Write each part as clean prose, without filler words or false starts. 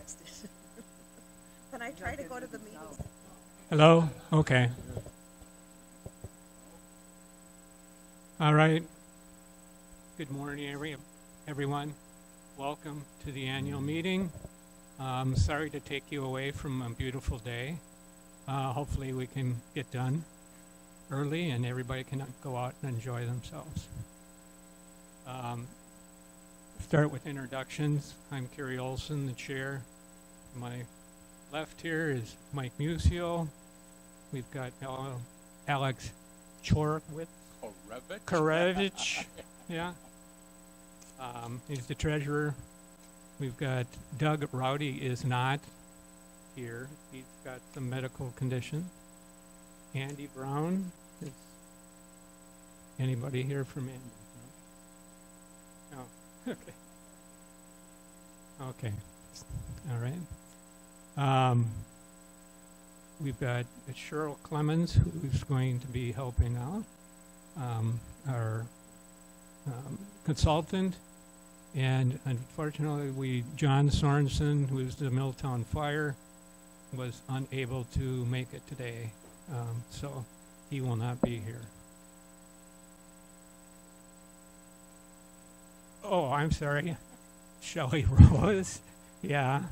interested. When I try to go to the meetings. Hello? Okay. All right. Good morning, everyone. Welcome to the annual meeting. Sorry to take you away from a beautiful day. Hopefully we can get done early and everybody can go out and enjoy themselves. Start with introductions. I'm Kerry Olson, the chair. To my left here is Mike Musio. We've got Alex Korevich. Yeah. He's the treasurer. We've got Doug Rowdy is not here. He's got some medical condition. Andy Brown. Is anybody here from Andy? No. Oh, okay. Okay. All right. We've got Cheryl Clemens, who's going to be helping out, our consultant. And unfortunately, John Sorensen, who is the Milltown Fire, was unable to make it today. So he will not be here. Oh, I'm sorry. Shelley Rose. Yeah.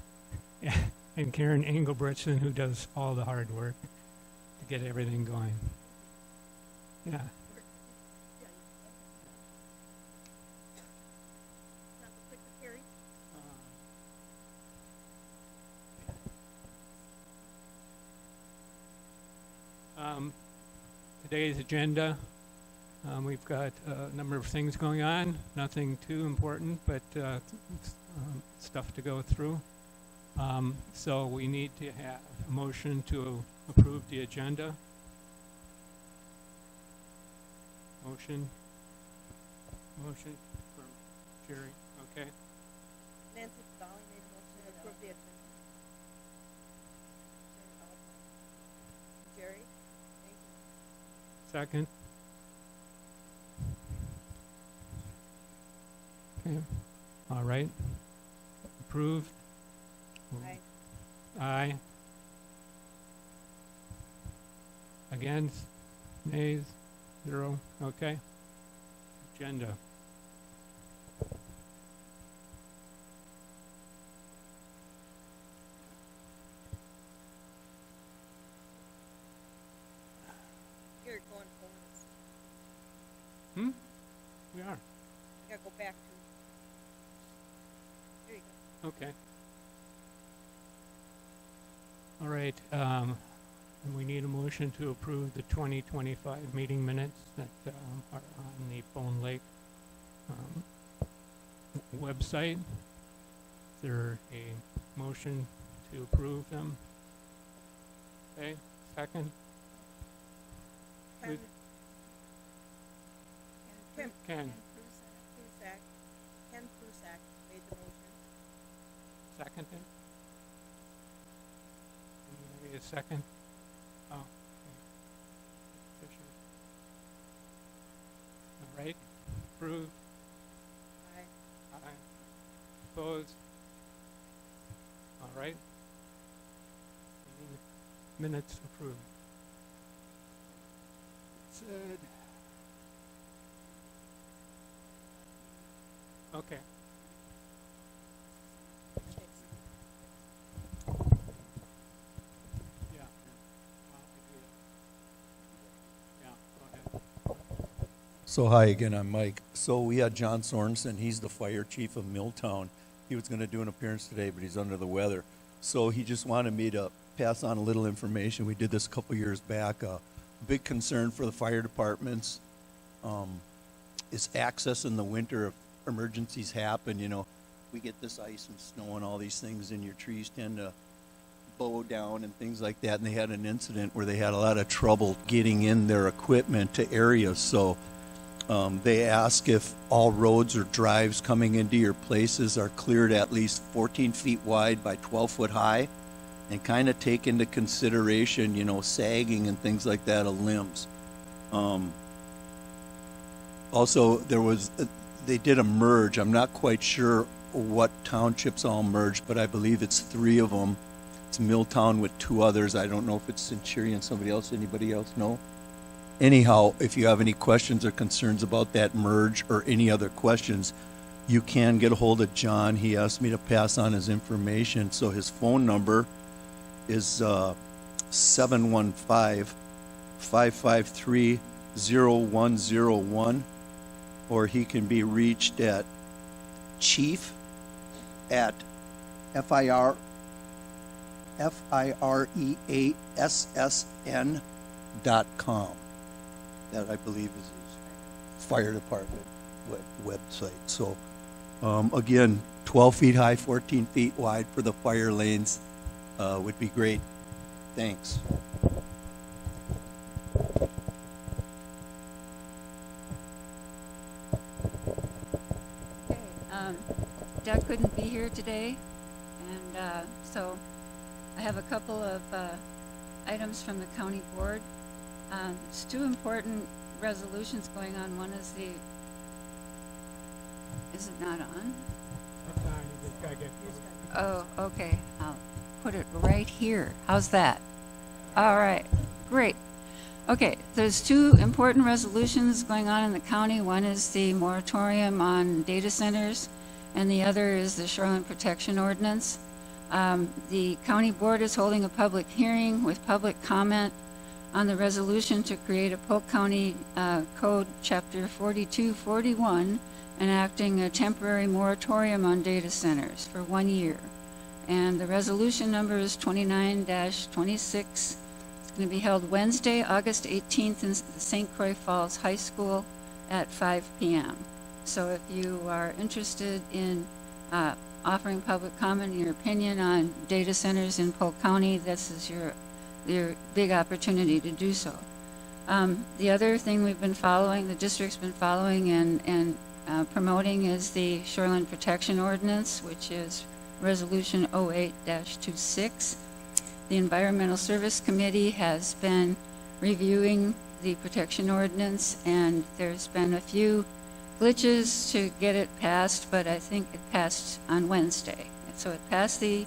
And Karen Engelbretson, who does all the hard work to get everything going. Yeah. Today's agenda, we've got a number of things going on, nothing too important, but stuff to go through. So we need to have a motion to approve the agenda. Motion from Jerry, okay. Nancy Dolly made a motion to approve the agenda. Jerry, thank you. Second. Okay, all right. Approved. Aye. Aye. Against? Nays? 0? Okay. Agenda. You're going forwards. We are. You gotta go back to. There you go. Okay. All right. We need a motion to approve the 2025 meeting minutes that are on the Bone Lake website. Is there a motion to approve them? Okay. Second. Ken. Ken. Ken Prusak made the motion. Seconded. Maybe a second. Oh. Okay. Fisher. All right. Approved. Aye. Aye. Opposed. All right. Minutes approved. Said. Okay. Yeah. Yeah, go ahead. So hi again, I'm Mike. So we had John Sorensen, he's the fire chief of Milltown. He was going to do an appearance today, but he's under the weather. So he just wanted me to pass on a little information. We did this a couple years back. A big concern for the fire departments is access in the winter if emergencies happen. You know, we get this ice and snow and all these things, and your trees tend to bow down and things like that. And they had an incident where they had a lot of trouble getting in their equipment to areas. So they ask if all roads or drives coming into your places are cleared at least 14 feet wide by 12 foot high, and kind of take into consideration, you know, sagging and things like that of limbs. Also, they did a merge. I'm not quite sure what townships all merged, but I believe it's 3 of them. It's Milltown with 2 others. I don't know if it's Centurion, somebody else, anybody else know? Anyhow, if you have any questions or concerns about that merge or any other questions, you can get a hold of John. He asked me to pass on his information, so his phone number is 715-553-0101, or he can be reached at chief@fireassn.com. That, I believe, is his fire department website. So, again, 12 feet high, 14 feet wide for the fire lanes would be great. Thanks. Okay, Doug couldn't be here today, and so I have a couple of items from the county board. There's 2 important resolutions going on. One is the, is it not on? Oh, okay, I'll put it right here. How's that? All right, great. Okay, there's 2 important resolutions going on in the county. One is the moratorium on data centers, and the other is the shoreline protection ordinance. The county board is holding a public hearing with public comment on the resolution to create a Polk County Code Chapter 4241, enacting a temporary moratorium on data centers for 1 year. And the resolution number is 29-26. It's going to be held Wednesday, August 18th in the St. Croix Falls High School at 5 p.m. So if you are interested in offering public comment and your opinion on data centers in Polk County, this is your big opportunity to do so. The other thing we've been following, the district's been following and promoting, is the Shoreline Protection Ordinance, which is Resolution 08-26. The Environmental Service Committee has been reviewing the protection ordinance, and there's been a few glitches to get it passed, but I think it passed on Wednesday. So it passed the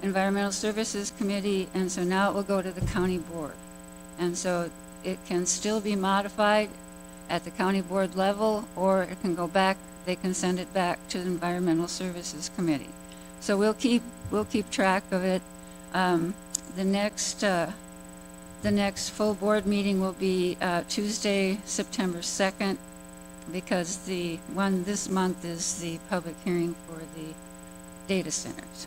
Environmental Services Committee, and so now it will go to the county board. And so it can still be modified at the county board level, or it can go back, they can send it back to the Environmental Services Committee. So we'll keep track of it. The next full board meeting will be Tuesday, September 2nd, because the one this month is the public hearing for the data centers.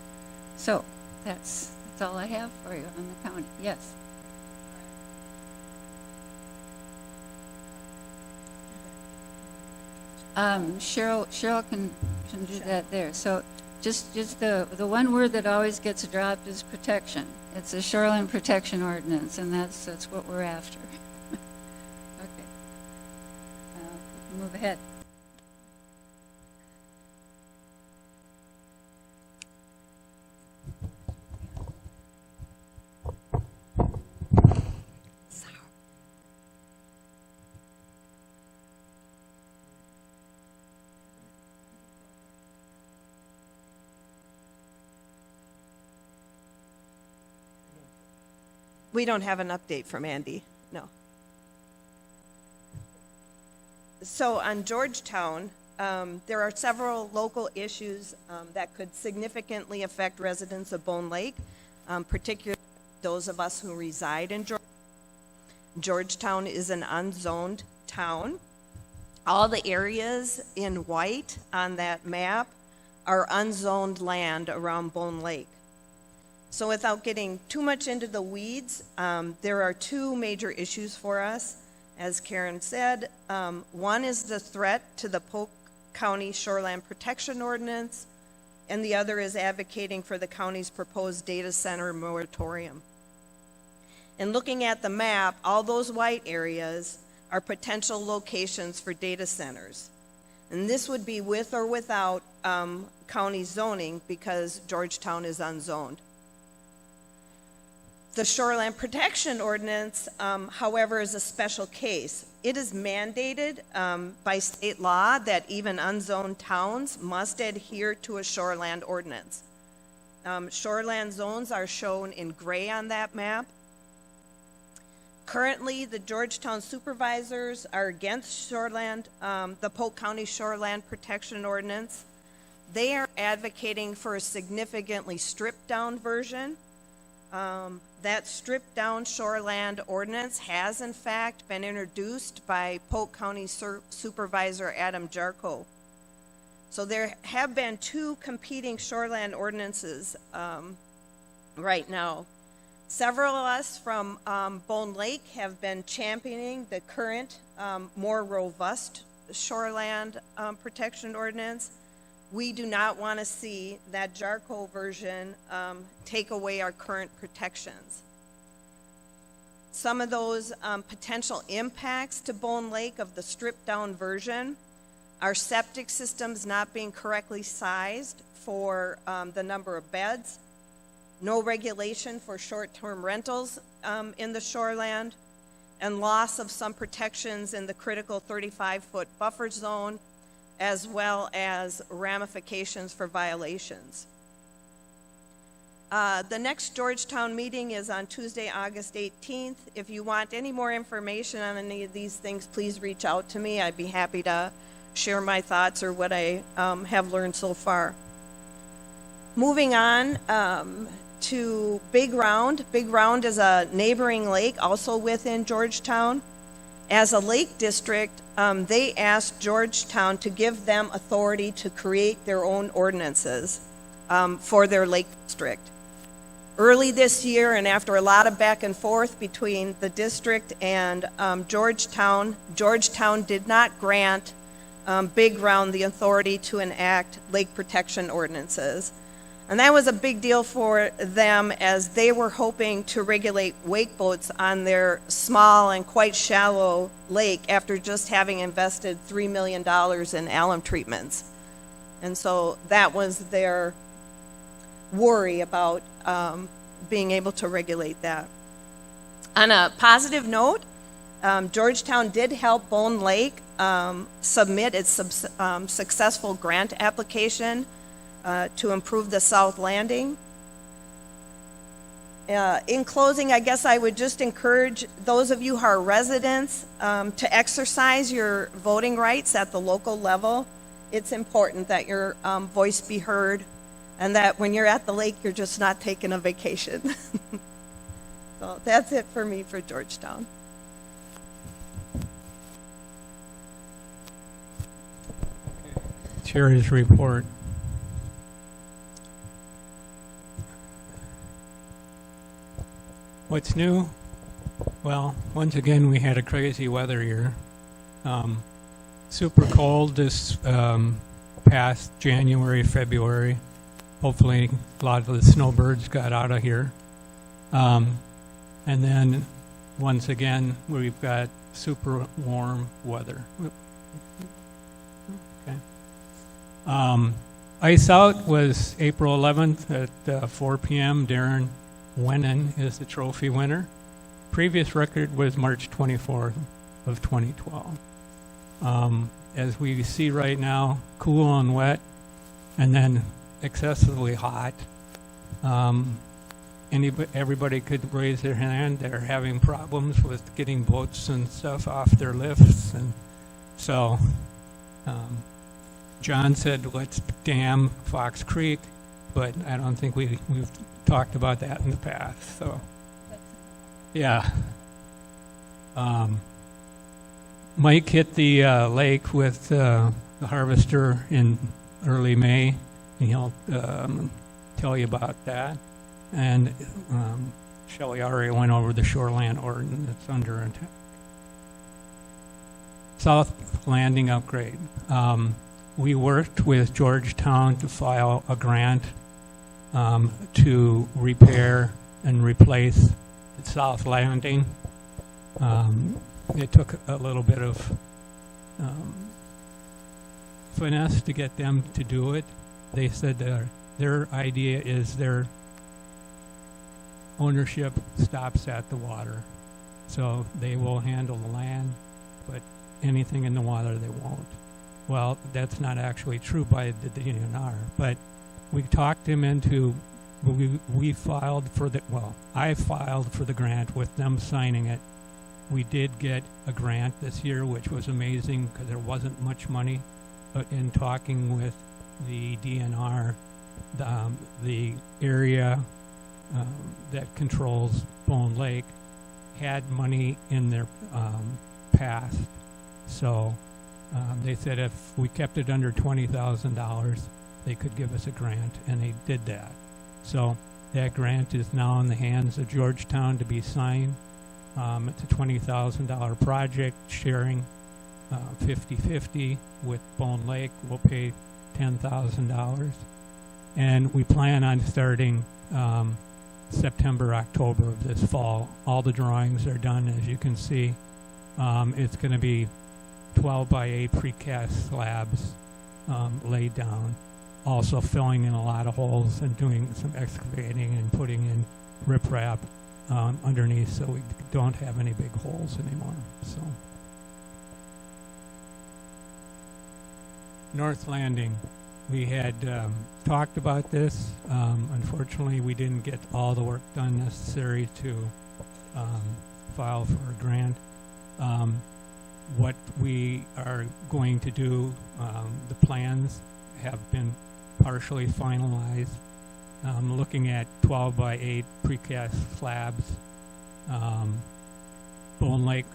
So that's all I have for you on the county. Yes. Cheryl can do that there. So just the one word that always gets dropped is protection. It's a shoreline protection ordinance, and that's what we're after. Okay. Move ahead. We don't have an update from Andy, no. So on Georgetown, there are several local issues that could significantly affect residents of Bone Lake, particularly those of us who reside in Georgetown. Georgetown is an unzoned town. All the areas in white on that map are unzoned land around Bone Lake. So without getting too much into the weeds, there are 2 major issues for us. As Karen said, one is the threat to the Polk County Shoreline Protection Ordinance, and the other is advocating for the county's proposed data center moratorium. And looking at the map, all those white areas are potential locations for data centers. And this would be with or without county zoning, because Georgetown is unzoned. The Shoreline Protection Ordinance, however, is a special case. It is mandated by state law that even unzoned towns must adhere to a shoreland ordinance. Shoreland zones are shown in gray on that map. Currently, the Georgetown supervisors are against the Polk County Shoreland Protection Ordinance. They are advocating for a significantly stripped-down version. That stripped-down shoreland ordinance has, in fact, been introduced by Polk County Supervisor Adam Jarko. So there have been two competing shoreland ordinances right now. Several of us from Bone Lake have been championing the current, more robust shoreland protection ordinance. We do not want to see that Jarko version take away our current protections. Some of those potential impacts to Bone Lake of the stripped-down version are septic systems not being correctly sized for the number of beds, no regulation for short-term rentals in the shoreland, and loss of some protections in the critical 35-foot buffer zone, as well as ramifications for violations. The next Georgetown meeting is on Tuesday, August 18th. If you want any more information on any of these things, please reach out to me. I'd be happy to share my thoughts or what I have learned so far. Moving on to Big Round. Big Round is a neighboring lake also within Georgetown. As a lake district, they asked Georgetown to give them authority to create their own ordinances for their lake district. Early this year, and after a lot of back and forth between the district and Georgetown did not grant Big Round the authority to enact lake protection ordinances. And that was a big deal for them, as they were hoping to regulate wake boats on their small and quite shallow lake after just having invested $3 million in alum treatments. And so that was their worry about being able to regulate that. On a positive note, Georgetown did help Bone Lake submit its successful grant application to improve the South Landing. In closing, I guess I would just encourage those of you who are residents to exercise your voting rights at the local level. It's important that your voice be heard, and that when you're at the lake, you're just not taking a vacation. So that's it for me for Georgetown. Chair's report. What's new? Well, once again, we had a crazy weather year. Super cold this past January, February. Hopefully a lot of the snowbirds got out of here. And then once again, we've got super warm weather. Okay. Ice out was April 11th at 4 p.m. Darren Wennen is the trophy winner. Previous record was March 24th of 2012. As we see right now, cool and wet, and then excessively hot. Everybody could raise their hand. They're having problems with getting boats and stuff off their lifts, and so John said, let's dam Fox Creek, but I don't think we've talked about that in the past. So, yeah. Mike hit the lake with the harvester in early May, and he'll tell you about that. And Shelley already went over the shoreline ordinance that's under attack. South Landing upgrade. We worked with Georgetown to file a grant to repair and replace the South Landing. It took a little bit of finesse to get them to do it. They said their idea is ownership stops at the water. So they will handle the land, but anything in the water they won't. Well, that's not actually true by the DNR, but we talked him into, we filed for the, well, I filed for the grant with them signing it. We did get a grant this year, which was amazing because there wasn't much money. But in talking with the DNR, the area that controls Bone Lake had money in their past. So they said if we kept it under $20,000, they could give us a grant, and they did that. So that grant is now in the hands of Georgetown to be signed. It's a $20,000 project, sharing 50-50 with Bone Lake. We'll pay $10,000. And we plan on starting September, October of this fall. All the drawings are done, as you can see. It's going to be 12 by 8 precast slabs laid down. Also filling in a lot of holes and doing some excavating and putting in riprap underneath so we don't have any big holes anymore. So, North Landing, we had talked about this. Unfortunately, we didn't get all the work done necessary to file for a grant. What we are going to do, the plans have been partially finalized. Looking at 12 by 8 precast slabs. Bone Lake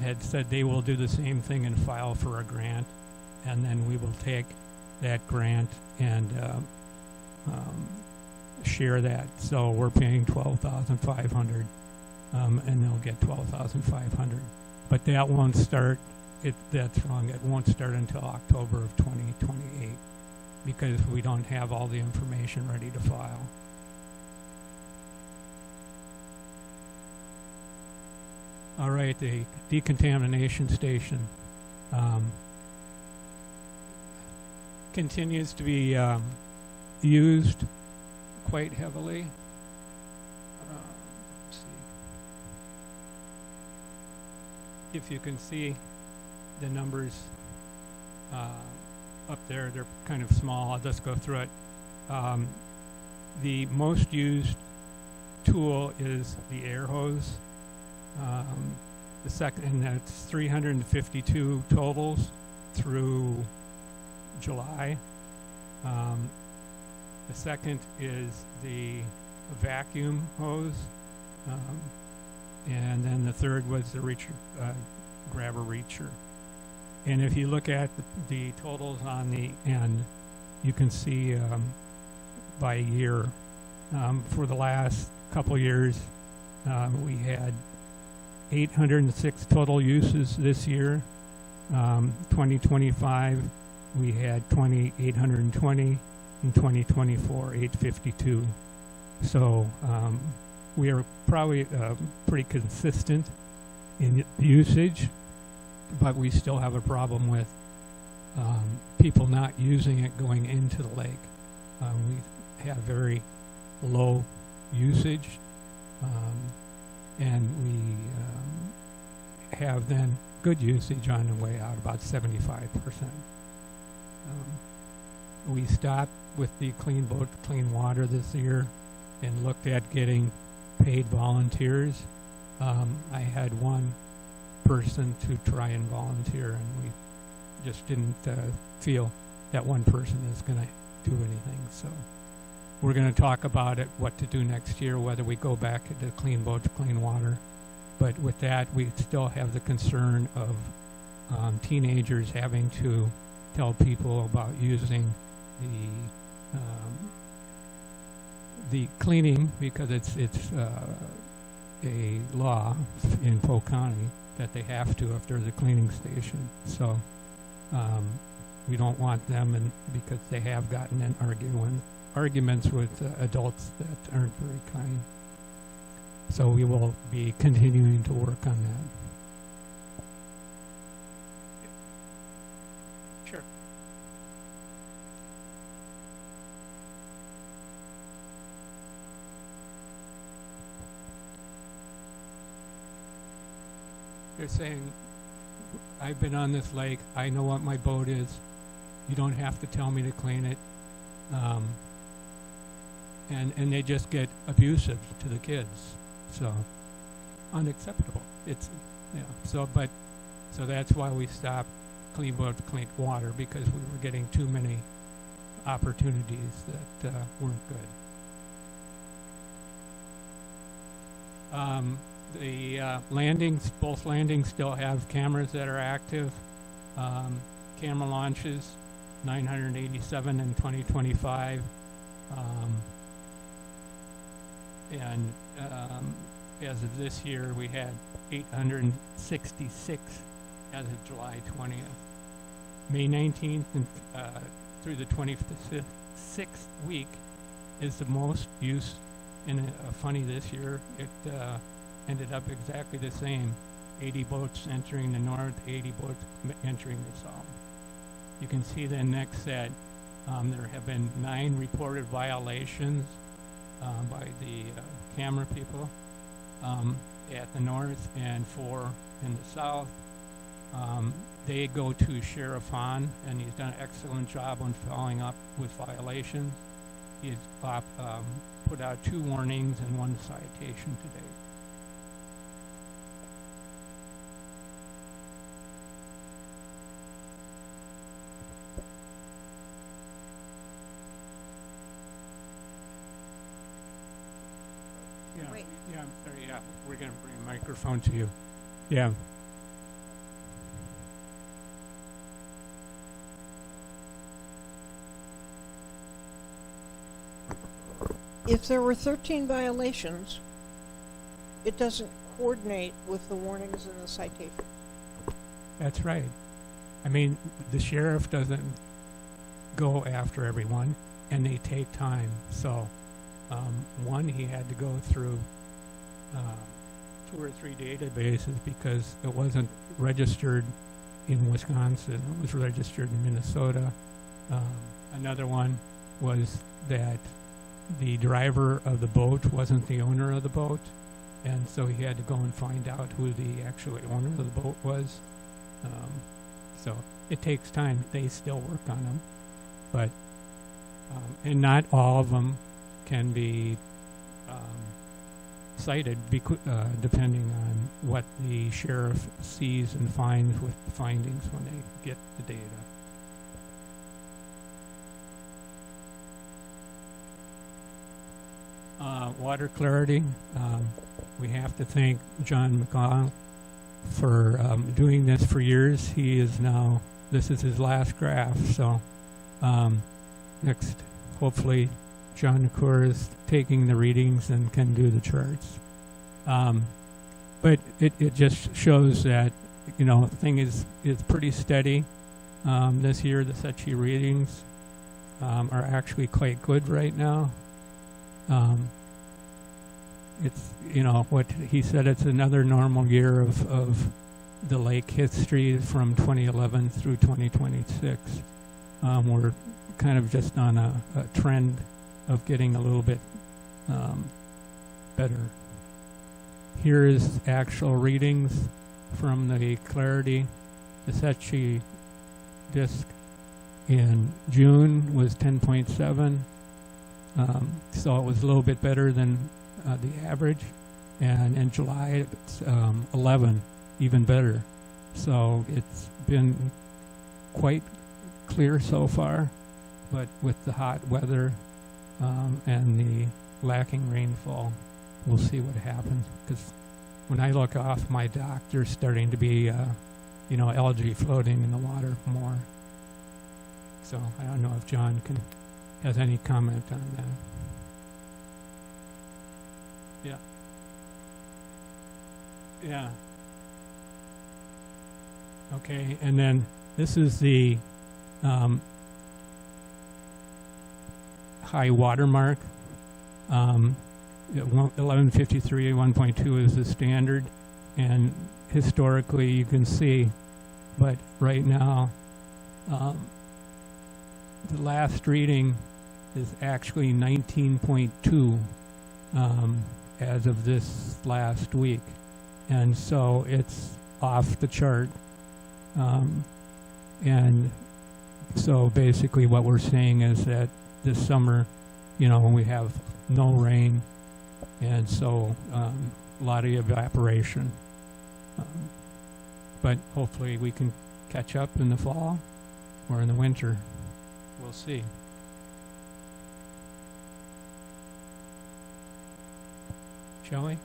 had said they will do the same thing and file for a grant, and then we will take that grant and share that. So we're paying $12,500, and they'll get $12,500. But that won't start. That's wrong. It won't start until October of 2028. Because we don't have all the information ready to file. All right, the decontamination station continues to be used quite heavily. Let's see. If you can see the numbers up there, they're kind of small. I'll just go through it. The most used tool is the air hose. The second, and that's 352 totals through July. The second is the vacuum hose. And then the third was the reacher, grabber reacher. And if you look at the totals on the end, you can see by year. For the last couple years, we had 806 total uses this year. 2025, we had 820. In 2024, 852. So we are probably pretty consistent in usage. But we still have a problem with people not using it going into the lake. We have very low usage, and we have then good usage on the way out, about 75%. We stopped with the Clean Boat, Clean Water this year and looked at getting paid volunteers. I had one person to try and volunteer, and we just didn't feel that one person is going to do anything. So we're going to talk about it, what to do next year, whether we go back to Clean Boat, Clean Water. But with that, we still have the concern of teenagers having to tell people about using the cleaning, because it's a law in Polk County that they have to if there's a cleaning station. So we don't want them, and because they have gotten in arguments with adults that aren't very kind. So we will be continuing to work on that. Sure. They're saying, I've been on this lake, I know what my boat is, you don't have to tell me to clean it. And they just get abusive to the kids, so unacceptable. It's, yeah, so that's why we stopped Clean Boat, Clean Water, because we were getting too many opportunities that weren't good. The landings, both landings still have cameras that are active. Camera launches, 987 in 2025. As of this year, we had 866 as of July 20th. May 19th and, through the 26th week is the most use. And funny this year, it ended up exactly the same. 80 boats entering the north, 80 boats entering the south. You can see the next set. There have been 9 reported violations by the camera people at the north and 4 in the south. They go to Sheriff Hahn, and he's done an excellent job on following up with violations. He's put out 2 warnings and 1 citation today. Yeah, Wait. yeah, I'm sorry, yeah, we're going to bring a microphone to you. Yeah. If there were 13 violations, it doesn't coordinate with the warnings and the citations. That's right. I mean, the sheriff doesn't go after everyone, and they take time. So, one, he had to go through 2 or 3 databases because it wasn't registered in Wisconsin. It was registered in Minnesota. Another one was that the driver of the boat wasn't the owner of the boat, and so he had to go and find out who the actual owner of the boat was. So it takes time. They still work on them, but and not all of them can be cited depending on what the sheriff sees and finds with the findings when they get the data. Water clarity. We have to thank John McCall for doing this for years. He is now, this is his last graph. So next, hopefully, John McCall is taking the readings and can do the charts. But it just shows that, you know, the thing is pretty steady. This year, the Sechi readings are actually quite good right now. It's, you know, what he said, it's another normal year of the lake history from 2011 through 2026. We're kind of just on a trend of getting a little bit better. Here is actual readings from the clarity. The Sechi disk in June was 10.7. So it was a little bit better than the average, and in July it's 11, even better. So it's been quite clear so far, but with the hot weather and the lacking rainfall, we'll see what happens. Because when I look off my dock, there's starting to be, you know, algae floating in the water more. So I don't know if John has any comment on that. Yeah. Yeah. Okay, and then this is the high water mark. 1153 1.2 is the standard, and historically you can see, but right now the last reading is actually 19.2 as of this last week, and so it's off the chart. And so basically what we're saying is that this summer, you know, we have no rain, and so a lot of evaporation. But hopefully we can catch up in the fall or in the winter. We'll see. Shall we? Move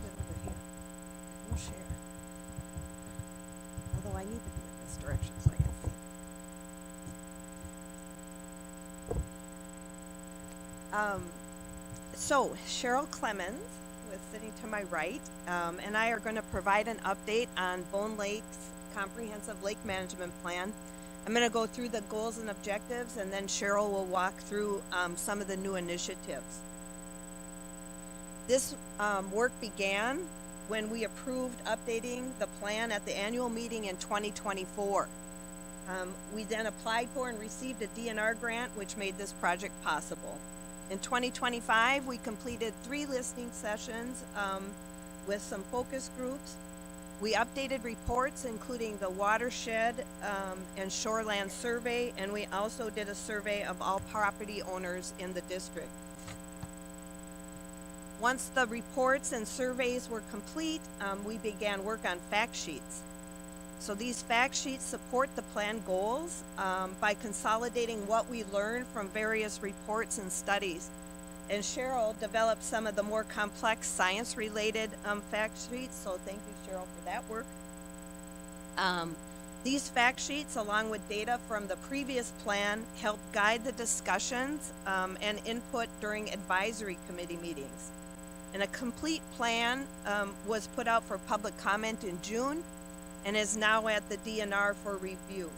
it over here. We'll share. Although I need to be in this direction so I can see. So Cheryl Clemens, who is sitting to my right, and I are going to provide an update on Bone Lake's comprehensive lake management plan. I'm going to go through the goals and objectives, and then Cheryl will walk through some of the new initiatives. This work began when we approved updating the plan at the annual meeting in 2024. We then applied for and received a DNR grant, which made this project possible. In 2025, we completed 3 listening sessions with some focus groups. We updated reports, including the watershed and shoreland survey, and we also did a survey of all property owners in the district. Once the reports and surveys were complete, we began work on fact sheets. So these fact sheets support the plan goals by consolidating what we learned from various reports and studies. And Cheryl developed some of the more complex science-related fact sheets, so thank you, Cheryl, for that work. These fact sheets, along with data from the previous plan, help guide the discussions and input during advisory committee meetings. And a complete plan was put out for public comment in June and is now at the DNR for review.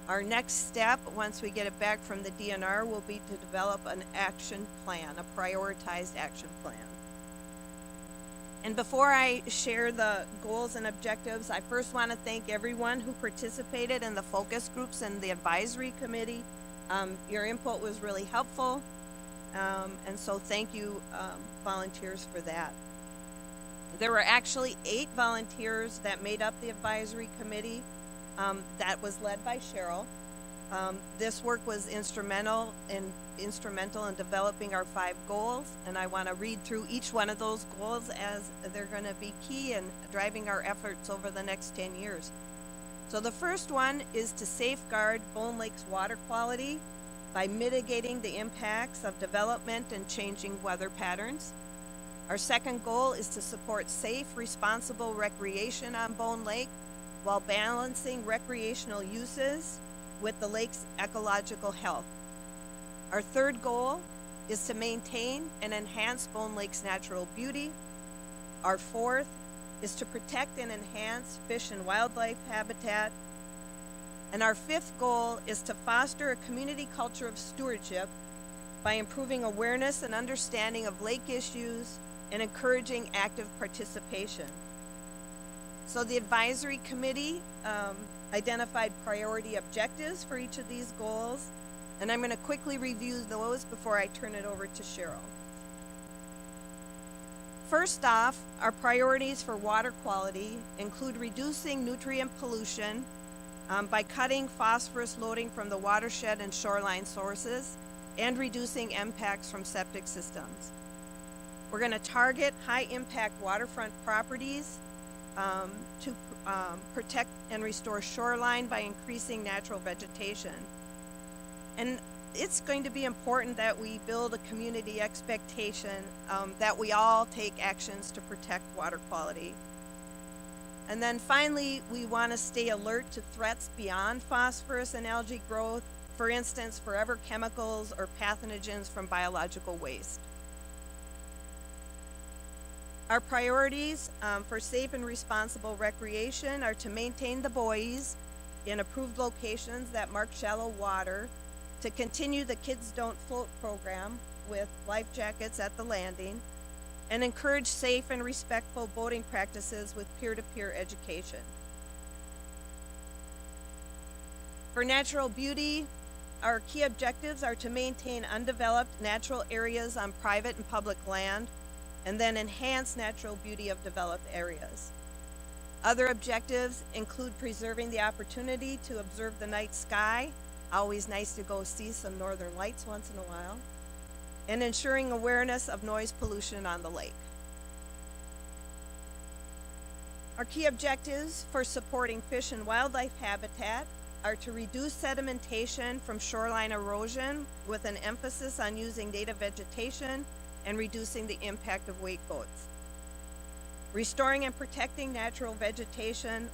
Our next step, once we get it back from the DNR, will be to develop an action plan, a prioritized action plan. And before I share the goals and objectives, I first want to thank everyone who participated in the focus groups and the advisory committee. Your input was really helpful, and so thank you, volunteers, for that. There were actually 8 volunteers that made up the advisory committee that was led by Cheryl. This work was instrumental in developing our 5 goals, and I want to read through each one of those goals as they're going to be key in driving our efforts over the next 10 years. So the first one is to safeguard Bone Lake's water quality by mitigating the impacts of development and changing weather patterns. Our second goal is to support safe, responsible recreation on Bone Lake while balancing recreational uses with the lake's ecological health. Our third goal is to maintain and enhance Bone Lake's natural beauty. Our fourth is to protect and enhance fish and wildlife habitat. And our fifth goal is to foster a community culture of stewardship by improving awareness and understanding of lake issues and encouraging active participation. So the advisory committee identified priority objectives for each of these goals, and I'm going to quickly review those before I turn it over to Cheryl. First off, our priorities for water quality include reducing nutrient pollution by cutting phosphorus loading from the watershed and shoreline sources and reducing impacts from septic systems. We're going to target high-impact waterfront properties to protect and restore shoreline by increasing natural vegetation. And it's going to be important that we build a community expectation that we all take actions to protect water quality. And then finally, we want to stay alert to threats beyond phosphorus and algae growth, for instance, forever chemicals or pathogens from biological waste. Our priorities for safe and responsible recreation are to maintain the buoys in approved locations that mark shallow water, to continue the Kids Don't Float program with life jackets at the landing, and encourage safe and respectful boating practices with peer-to-peer education. For natural beauty, our key objectives are to maintain undeveloped natural areas on private and public land, and then enhance natural beauty of developed areas. Other objectives include preserving the opportunity to observe the night sky, always nice to go see some northern lights once in a while, and ensuring awareness of noise pollution on the lake. Our key objectives for supporting fish and wildlife habitat are to reduce sedimentation from shoreline erosion with an emphasis on using native vegetation and reducing the impact of wake boats. Restoring and protecting natural vegetation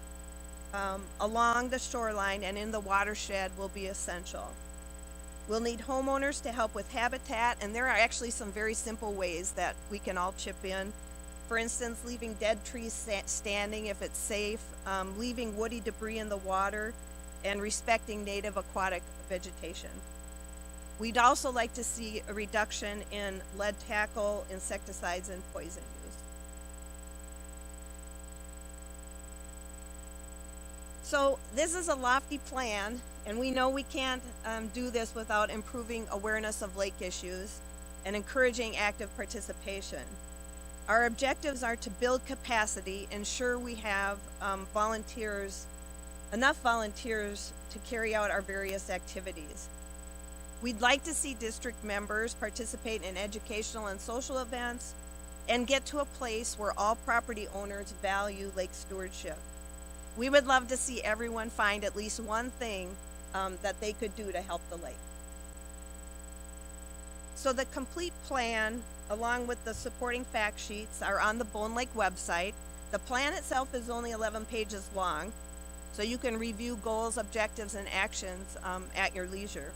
along the shoreline and in the watershed will be essential. We'll need homeowners to help with habitat, and there are actually some very simple ways that we can all chip in. For instance, leaving dead trees standing if it's safe, leaving woody debris in the water, and respecting native aquatic vegetation. We'd also like to see a reduction in lead tackle, insecticides, and poison use. So this is a lofty plan, and we know we can't do this without improving awareness of lake issues and encouraging active participation. Our objectives are to build capacity, ensure we have enough volunteers to carry out our various activities. We'd like to see district members participate in educational and social events and get to a place where all property owners value lake stewardship. We would love to see everyone find at least one thing that they could do to help the lake. So the complete plan, along with the supporting fact sheets, are on the Bone Lake website. The plan itself is only 11 pages long, so you can review goals, objectives, and actions at your leisure.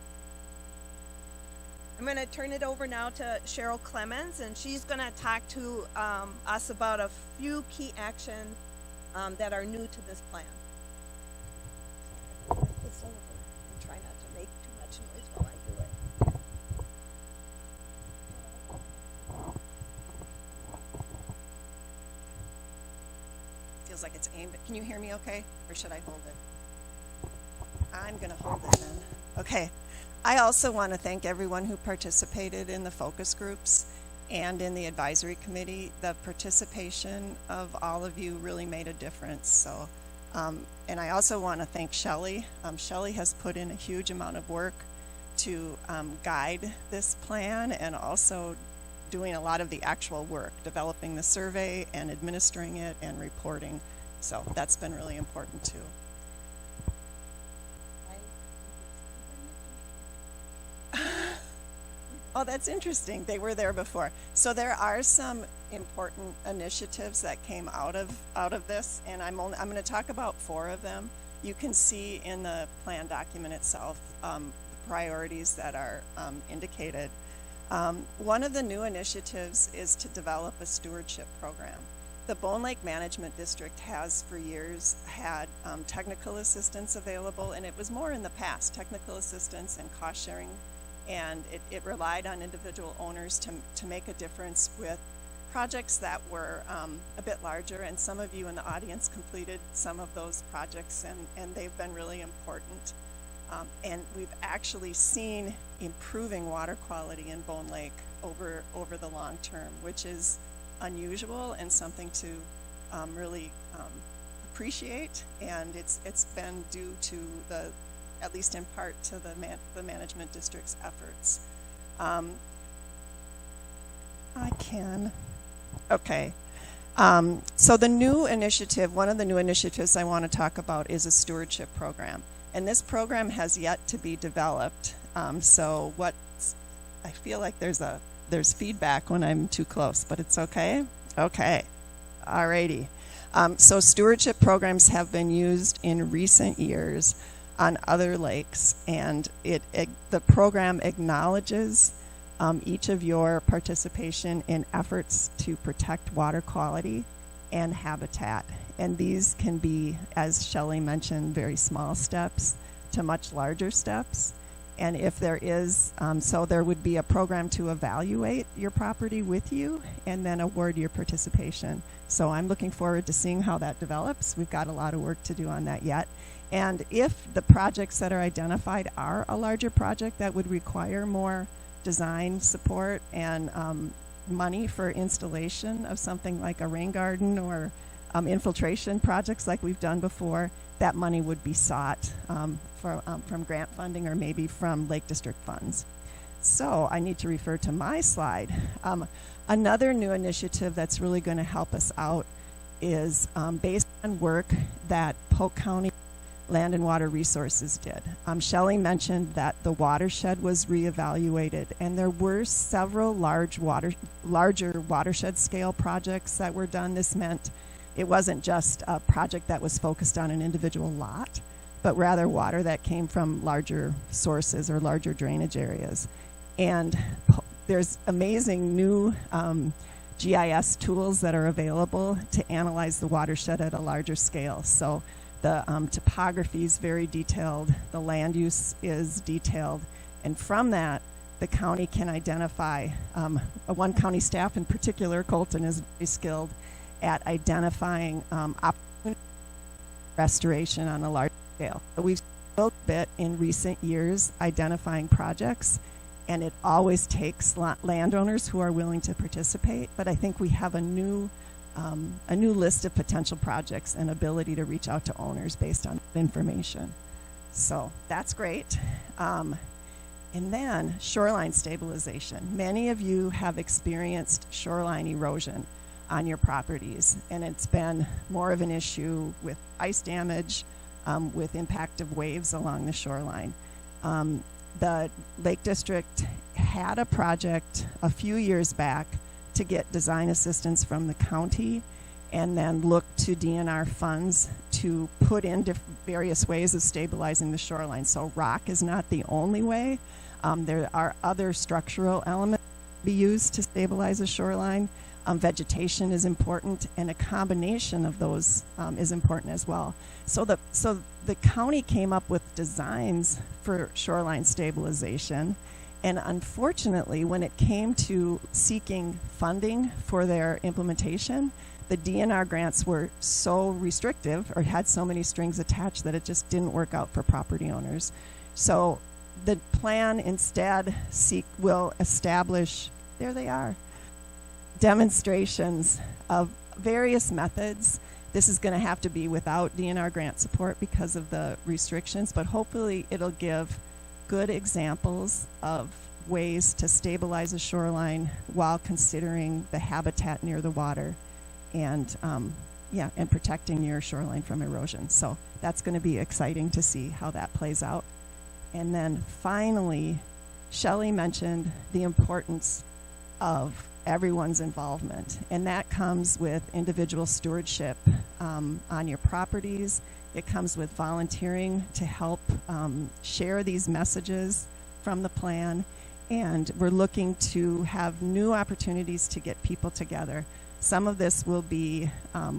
I'm going to turn it over now to Cheryl Clemens, and she's going to talk to us about a few key actions that are new to this plan. This over and try not to make too much noise while I do it. Feels like it's aimed, but can you hear me okay? Or should I hold it? I'm gonna hold it then. Okay. I also want to thank everyone who participated in the focus groups and in the advisory committee. The participation of all of you really made a difference. So, and I also want to thank Shelley. Shelley has put in a huge amount of work to guide this plan, and also doing a lot of the actual work, developing the survey and administering it and reporting. So that's been really important too. Oh, that's interesting. They were there before. So there are some important initiatives that came out of this, and I'm going to talk about 4 of them. You can see in the plan document itself the priorities that are indicated. One of the new initiatives is to develop a stewardship program. The Bone Lake Management District has for years had technical assistance available, and it was more in the past, technical assistance and cost sharing, and it relied on individual owners to make a difference with projects that were a bit larger, and some of you in the audience completed some of those projects, and they've been really important. And we've actually seen improving water quality in Bone Lake over the long term, which is unusual and something to really appreciate. And it's been due to at least in part, to the management district's efforts. So the new initiative, one of the new initiatives I want to talk about is a stewardship program. And this program has yet to be developed. I feel like there's feedback when I'm too close, but it's okay? Okay. Alrighty. So stewardship programs have been used in recent years on other lakes, and the program acknowledges each of your participation in efforts to protect water quality and habitat. And these can be, as Shelley mentioned, very small steps to much larger steps. And if there is, so there would be a program to evaluate your property with you and then award your participation. So I'm looking forward to seeing how that develops. We've got a lot of work to do on that yet. And if the projects that are identified are a larger project that would require more design support and money for installation of something like a rain garden or infiltration projects like we've done before, that money would be sought from grant funding or maybe from Lake District funds. So I need to refer to my slide. Another new initiative that's really going to help us out is based on work that Polk County Land and Water Resources did. Shelley mentioned that the watershed was reevaluated, and there were several larger watershed scale projects that were done. This meant it wasn't just a project that was focused on an individual lot, but rather water that came from larger sources or larger drainage areas. And there's amazing new GIS tools that are available to analyze the watershed at a larger scale. So the topography is very detailed, the land use is detailed, and from that, the county can identify, one county staff in particular, Colton, is very skilled at identifying opportunity restoration on a large scale. So we've built a bit in recent years identifying projects, and it always takes landowners who are willing to participate, but I think we have a new list of potential projects and ability to reach out to owners based on information. So that's great. And then shoreline stabilization. Many of you have experienced shoreline erosion on your properties, and it's been more of an issue with ice damage, with impact of waves along the shoreline. The Lake District had a project a few years back to get design assistance from the county and then look to DNR funds to put in various ways of stabilizing the shoreline. So rock is not the only way. There are other structural elements to be used to stabilize a shoreline. Vegetation is important, and a combination of those is important as well. So the county came up with designs for shoreline stabilization, and unfortunately, when it came to seeking funding for their implementation, the DNR grants were so restrictive or had so many strings attached that it just didn't work out for property owners. So the plan instead will establish, there they are, demonstrations of various methods. This is going to have to be without DNR grant support because of the restrictions, but hopefully it'll give good examples of ways to stabilize a shoreline while considering the habitat near the water and and protecting your shoreline from erosion. So that's going to be exciting to see how that plays out. And then finally, Shelley mentioned the importance of everyone's involvement, and that comes with individual stewardship on your properties. It comes with volunteering to help share these messages from the plan, and we're looking to have new opportunities to get people together. Some of this will be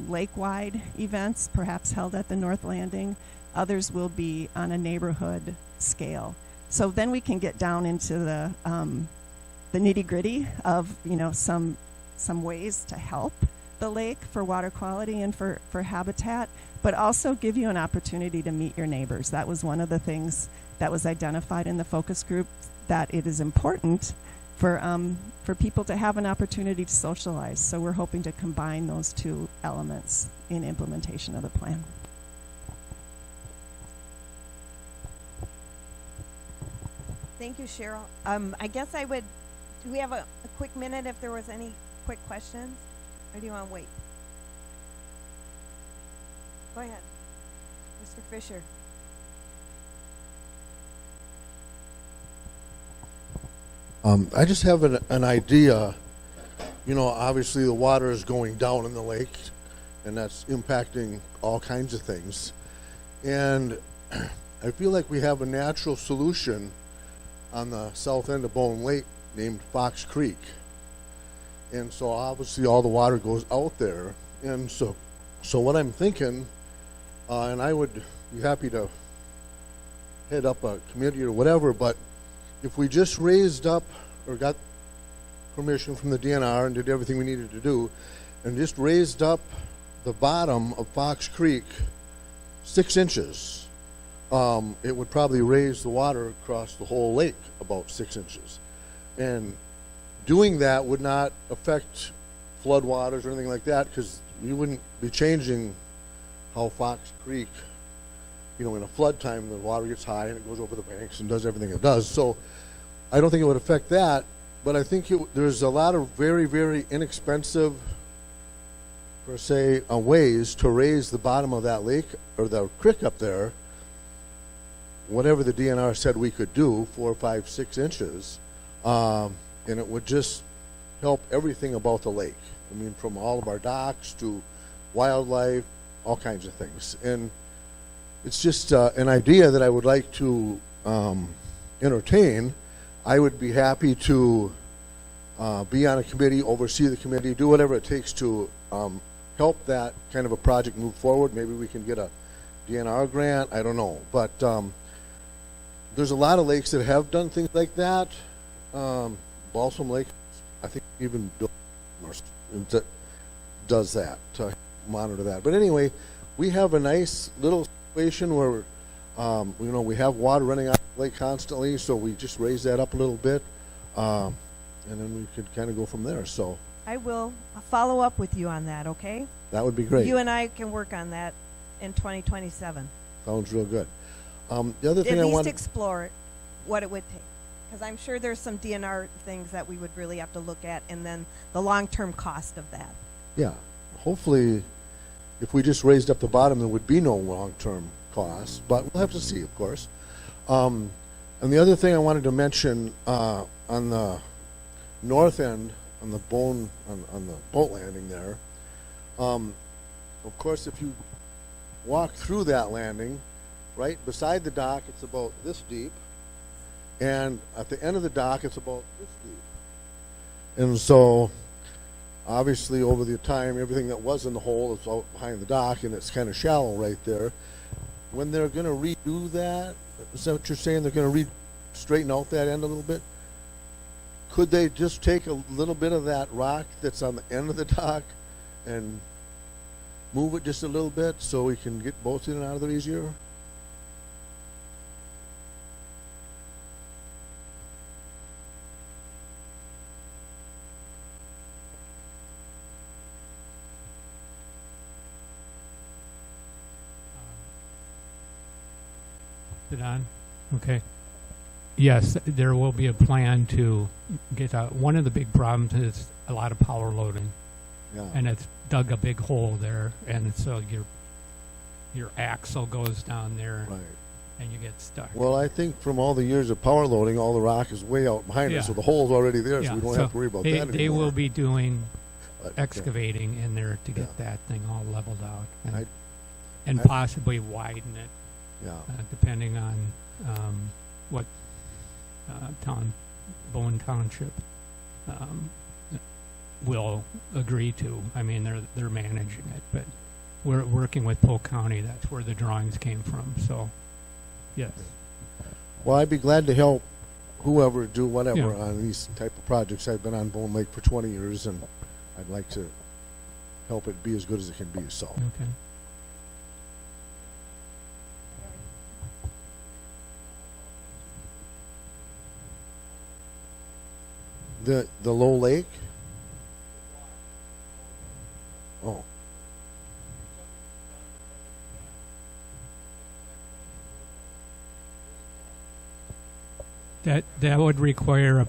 lake-wide events, perhaps held at the North Landing. Others will be on a neighborhood scale. So then we can get down into the nitty-gritty of some ways to help the lake for water quality and for habitat, but also give you an opportunity to meet your neighbors. That was one of the things that was identified in the focus group, that it is important for people to have an opportunity to socialize. So we're hoping to combine those two elements in implementation of the plan. Thank you, Cheryl. I guess do we have a quick minute if there was any quick questions? Or do you want to wait? Go ahead. Mr. Fisher. I just have an idea. Obviously the water is going down in the lake, and that's impacting all kinds of things. And I feel like we have a natural solution on the south end of Bone Lake named Fox Creek. And so obviously all the water goes out there. And so what I'm thinking, and I would be happy to head up a committee or whatever, but if we just raised up or got permission from the DNR and did everything we needed to do and just raised up the bottom of Fox Creek 6 inches, it would probably raise the water across the whole lake about 6 inches. And doing that would not affect floodwaters or anything like that, because you wouldn't be changing how Fox Creek, in a flood time, the water gets high and it goes over the banks and does everything it does. So I don't think it would affect that, but I think there's a lot of very, very inexpensive, per se, ways to raise the bottom of that lake or the creek up there, whatever the DNR said we could do, 4, 5, 6 inches, and it would just help everything about the lake. I mean, from all of our docks to wildlife, all kinds of things. And it's just an idea that I would like to entertain. I would be happy to be on a committee, oversee the committee, do whatever it takes to help that kind of a project move forward. Maybe we can get a DNR grant, I don't know. But there's a lot of lakes that have done things like that. Balsam Lake, I think even Bill does that, to monitor that. But anyway, we have a nice little situation where we have water running out of the lake constantly, so we just raise that up a little bit, and then we could kind of go from there. So I will follow up with you on that, okay? that would be great. You and I can work on that in 2027. Sounds real good. The other thing At I least want explore what it would take. Because I'm sure there's some DNR things that we would really have to look at, and then the long-term cost of that. yeah, hopefully, if we just raised up the bottom, there would be no long-term costs, but we'll have to see, of course. And the other thing I wanted to mention on the north end, on the boat landing there, of course, if you walk through that landing, right beside the dock, it's about this deep, and at the end of the dock, it's about this deep. And so, obviously, over the time, everything that was in the hole is out behind the dock, and it's kind of shallow right there. When they're going to redo that, is that what you're saying? They're going to straighten out that end a little bit? Could they just take a little bit of that rock that's on the end of the dock and move it just a little bit so we can get boats in and out of there easier? Is it on? Okay. Yes, there will be a plan to get out. One of the big problems is a lot of power loading, Yeah. and it's dug a big hole there, and so your axle goes down there, Right. and you get stuck. Well, I think from all the years of power loading, all the rock is way out behind Yeah. us, so the hole's already there, so Yeah, we don't so have to worry about they, that anymore. They will be doing But, yeah. excavating in there to get Yeah. that thing all leveled out, and, I- possibly widen it, Yeah. depending on what Bowen Township will agree to. I mean, they're managing it, but we're working with Polk County. That's where the drawings came from. So, yes. Well, I'd be glad to help whoever do whatever Yeah. on these type of projects. I've been on Bone Lake for 20 years, and I'd like to help it be as good as it can be. So, Okay. the low lake. Oh, That would require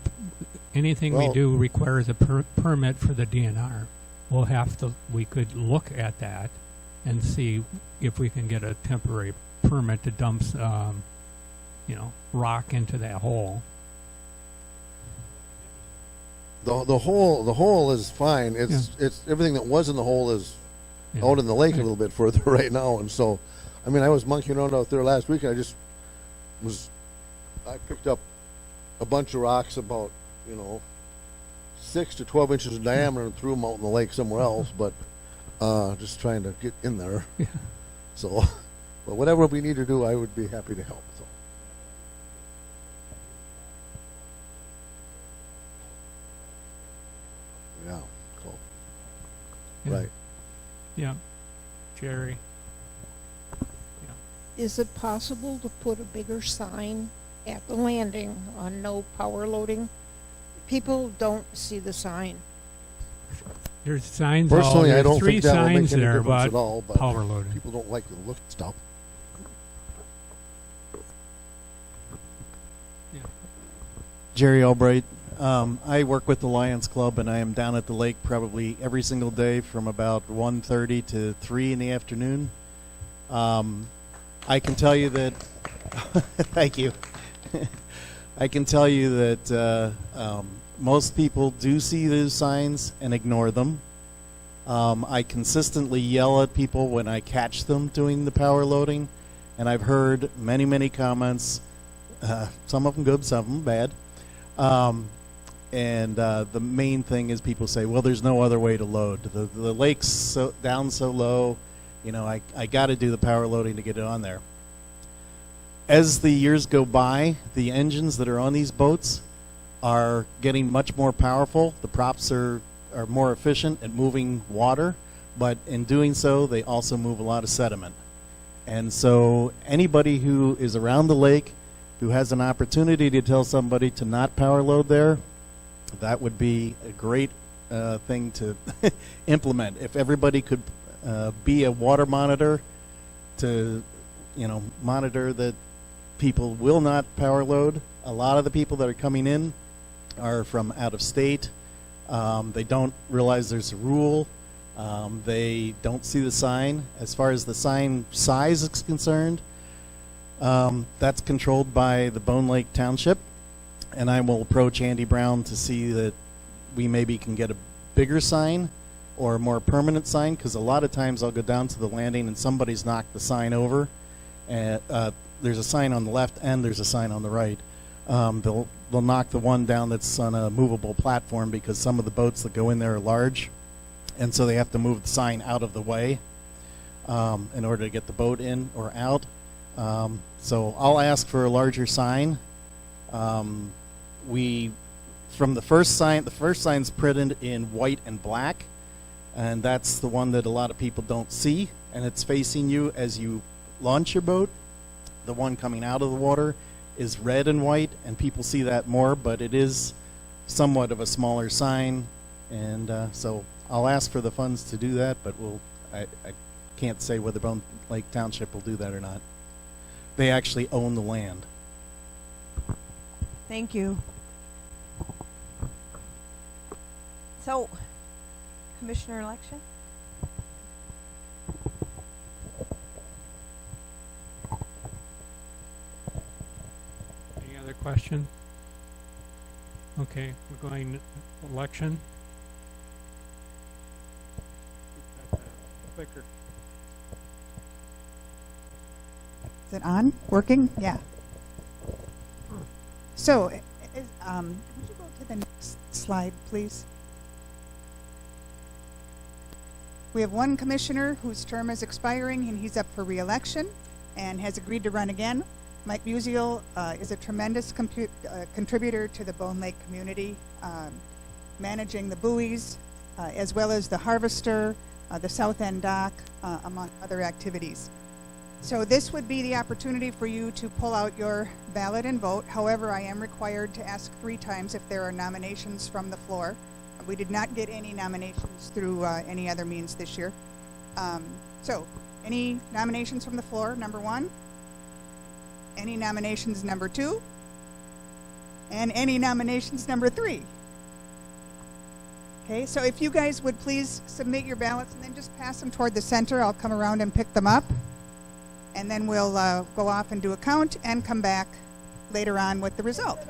anything we Well- do requires a permit for the DNR. We could look at that and see if we can get a temporary permit to dump, rock into that hole. the hole is fine. It's everything that was in the hole is Yeah. out in the lake a Right. little bit further right now, and so, I mean, I was monkeying around out there last week, and I picked up a bunch of rocks about 6 to 12 inches in diameter and threw them out in the lake somewhere else, but just trying to get in there. Yeah. So, but whatever we need to do, I would be happy to help. So, Yeah. Right. Yeah. Jerry. Is it possible to put a bigger sign at the landing on no power loading? People don't see the sign. There's signs Personally, I there's don't three think that will make signs any there difference about at all, but power loading. people don't like the look of stuff. Yeah. Jerry Albright. I work with the Lions Club, and I am down at the lake probably every single day from about 1:30 to 3 in the afternoon. I can tell you that. Thank you. I can tell you that most people do see those signs and ignore them. I consistently yell at people when I catch them doing the power loading, and I've heard many, many comments. Some of them good, some of them bad. The main thing is people say, well, there's no other way to load. The lake's down so low, you know, I got to do the power loading to get it on there. As the years go by, the engines that are on these boats are getting much more powerful. The props are more efficient at moving water, but in doing so, they also move a lot of sediment. And so anybody who is around the lake who has an opportunity to tell somebody to not power load there, that would be a great thing to implement. If everybody could be a water monitor to, you know, monitor that people will not power load. A lot of the people that are coming in are from out of state. They don't realize there's a rule. They don't see the sign. As far as the sign size is concerned, that's controlled by the Bone Lake Township, and I will approach Andy Brown to see that we maybe can get a bigger sign or a more permanent sign, because a lot of times I'll go down to the landing and somebody's knocked the sign over, and there's a sign on the left and there's a sign on the right. They'll knock the one down that's on a movable platform because some of the boats that go in there are large, and so they have to move the sign out of the way in order to get the boat in or out. So I'll ask for a larger sign. From the first sign's printed in white and black, and that's the one that a lot of people don't see, and it's facing you as you launch your boat. The one coming out of the water is red and white, and people see that more, but it is somewhat of a smaller sign, and so I'll ask for the funds to do that, but I can't say whether Bone Lake Township will do that or not. They actually own the land. Thank you. So, Commissioner election? Any other question? Okay, we're going election. Clicker. Is it on? Working? Yeah. So, would you go to the next slide, please? We have one commissioner whose term is expiring, and he's up for re-election and has agreed to run again. Mike Musial is a tremendous contributor to the Bone Lake community, managing the buoys, as well as the harvester, the South End dock, among other activities. So this would be the opportunity for you to pull out your ballot and vote. However, I am required to ask 3 times if there are nominations from the floor. We did not get any nominations through any other means this year. So, any nominations from the floor, number 1? Any nominations, number 2? And any nominations, number 3? Okay, so if you guys would please submit your ballots and then just pass them toward the center. I'll come around and pick them up. And then we'll go off and do a count and come back later on with the result.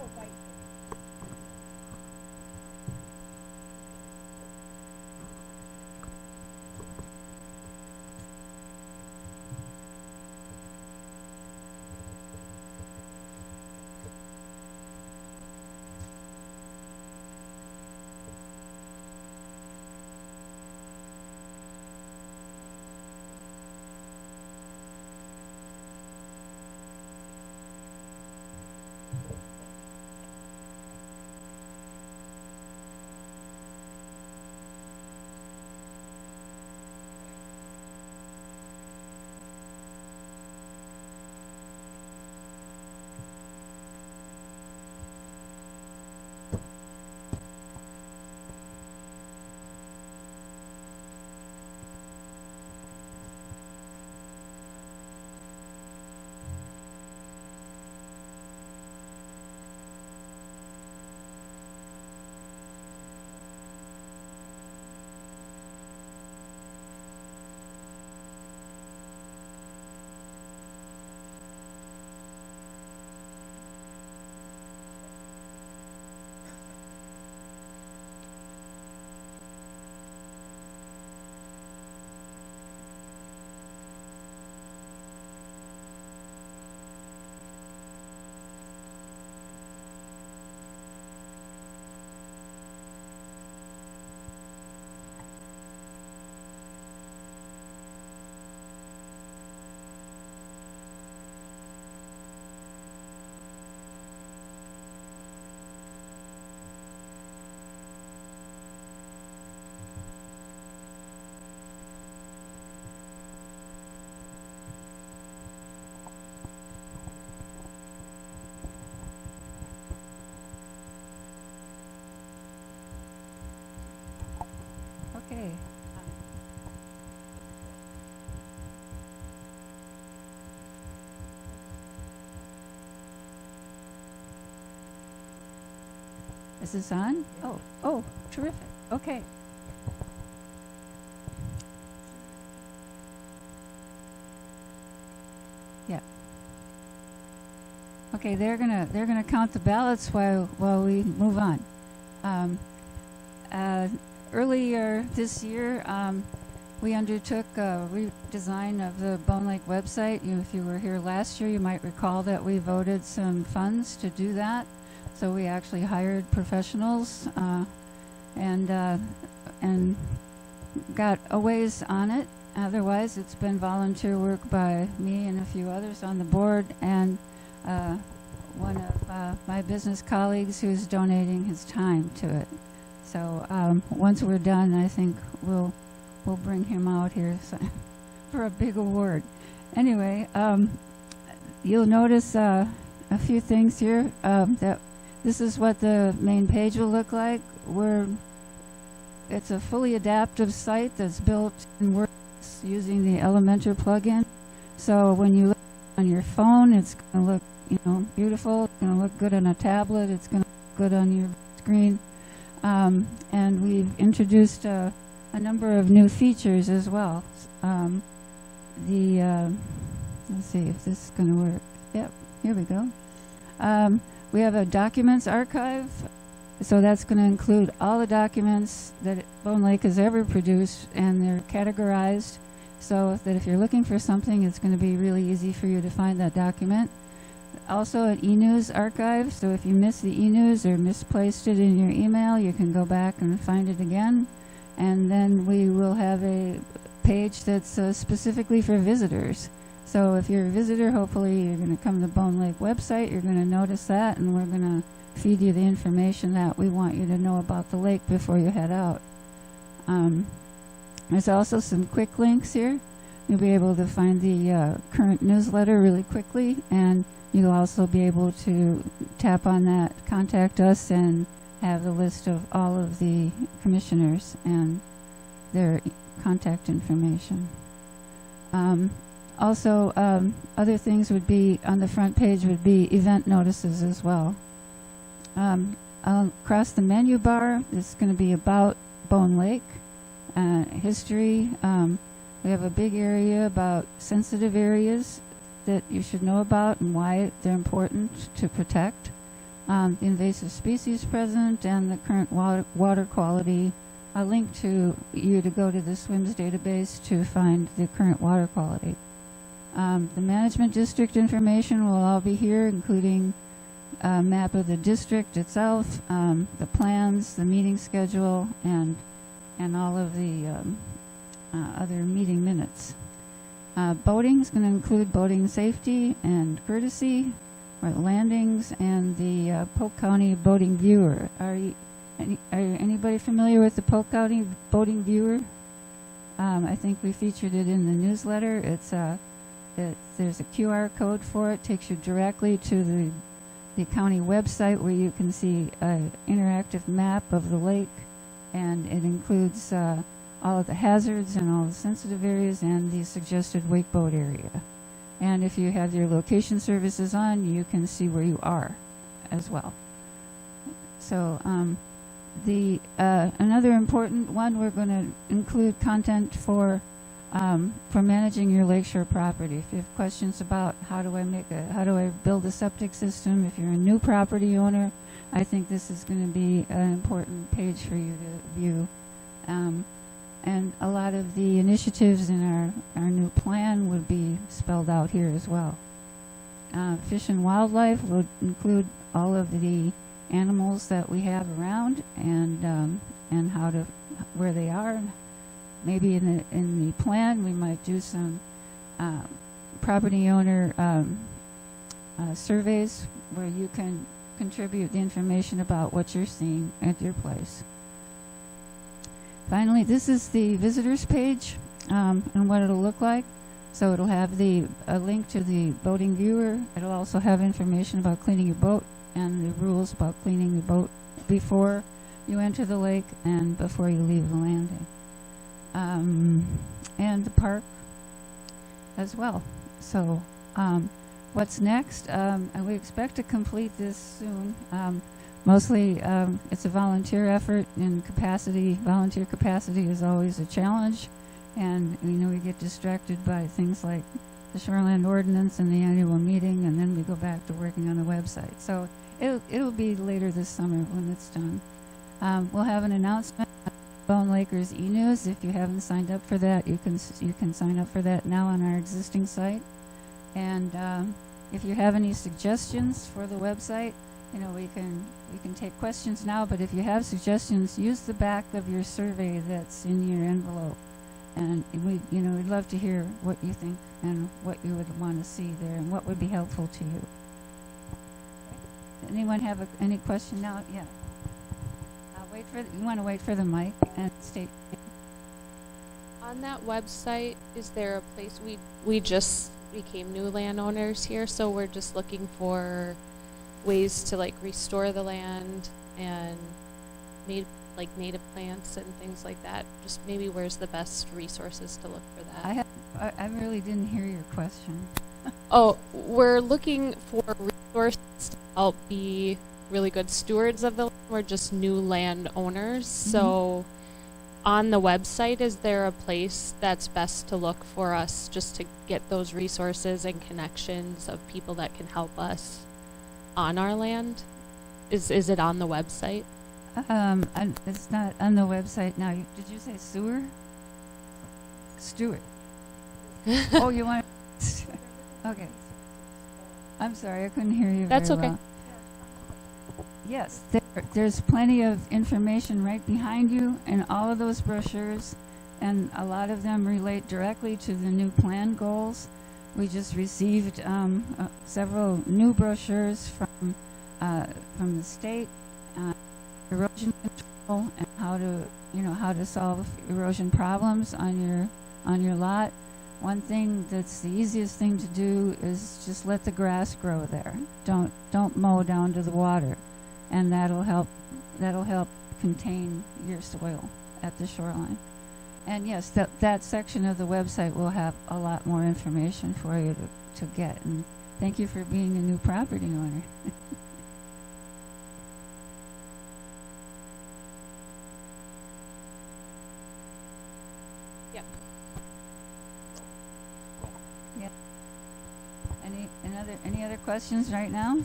Is this on? Oh, terrific. Okay. Yeah. Okay, they're gonna count the ballots while we move on. Earlier this year, we undertook a redesign of the Bone Lake website. If you were here last year, you might recall that we voted some funds to do that. So we actually hired professionals and got a ways on it. Otherwise, it's been volunteer work by me and a few others on the board, and one of my business colleagues who's donating his time to it. So once we're done, I think we'll bring him out here for a big award. Anyway, you'll notice a few things here. That this is what the main page will look like. It's a fully adaptive site that's built in WordPress using the Elementor plugin. So when you look on your phone, it's going to look, beautiful. It's going to look good on a tablet. It's going to look good on your screen. And we've introduced a number of new features as well. Let's see if this is going to work. Yep, here we go. We have a documents archive. So that's going to include all the documents that Bone Lake has ever produced, and they're categorized so that if you're looking for something, it's going to be really easy for you to find that document. Also an e-news archive, so if you miss the e-news or misplaced it in your email, you can go back and find it again. And then we will have a page that's specifically for visitors. So if you're a visitor, hopefully you're going to come to the Bone Lake website, you're going to notice that, and we're going to feed you the information that we want you to know about the lake before you head out. There's also some quick links here. You'll be able to find the current newsletter really quickly, and you'll also be able to tap on that, contact us, and have the list of all of the commissioners and their contact information. Also, other things would be on the front page would be event notices as well. Across the menu bar, it's going to be about Bone Lake, history. We have a big area about sensitive areas that you should know about and why they're important to protect. The invasive species present and the current water quality. A link to you to go to the SWIMS database to find the current water quality. The management district information will all be here, including a map of the district itself, the plans, the meeting schedule, and all of the other meeting minutes. Boating is going to include boating safety and courtesy, or landings, and the Polk County Boating Viewer. Are anybody familiar with the Polk County Boating Viewer? I think we featured it in the newsletter. There's a QR code for it. Takes you directly to the county website where you can see an interactive map of the lake, and it includes all of the hazards and all the sensitive areas and the suggested wake boat area. And if you have your location services on, you can see where you are as well. So another important one, we're going to include content for managing your lakeshore property. If you have questions about how do I build a septic system, if you're a new property owner, I think this is going to be an important page for you to view. And a lot of the initiatives in our new plan would be spelled out here as well. Fish and wildlife would include all of the animals that we have around and where they are. Maybe in the plan we might do some property owner surveys where you can contribute the information about what you're seeing at your place. Finally, this is the visitors page and what it'll look like. So it'll have a link to the boating viewer. It'll also have information about cleaning your boat and the rules about cleaning the boat before you enter the lake and before you leave the landing. And the park as well. So what's next? And we expect to complete this soon. Mostly, it's a volunteer effort, and volunteer capacity is always a challenge. And we get distracted by things like the shoreline ordinance and the annual meeting, and then we go back to working on the website. So it'll be later this summer when it's done. We'll have an announcement on Bone Lakers e-news. If you haven't signed up for that, you can sign up for that now on our existing site. And if you have any suggestions for the website, we can take questions now. But if you have suggestions, use the back of your survey that's in your envelope. And we'd love to hear what you think and what you would want to see there and what would be helpful to you. Anyone have any question now? Yeah. You want to wait for the mic and state. On that website, is there a place we just became new landowners here, so we're just looking for ways to like restore the land and native plants and things like that? Just maybe where's the best resources to look for that? I really didn't hear your question. Oh, we're looking for resources to help be really good stewards of the land. We're just new landowners. Mm-hmm. So on the website, is there a place that's best to look for us just to get those resources and connections of people that can help us on our land? Is it on the website? It's not on the website now. Did you say sewer? Stewart. Oh, you want? Okay. I'm sorry, I couldn't hear you. That's very okay. Well. Yes, there's plenty of information right behind you in all of those brochures, and a lot of them relate directly to the new plan goals. We just received several new brochures from the state, erosion control and how to solve erosion problems on your lot. One thing that's the easiest thing to do is just let the grass grow there. Don't mow down to the water, and that'll help contain your soil at the shoreline. And yes, that section of the website will have a lot more information for you to get. And thank you for being a new property owner. Yeah. Yeah. Any other questions right now?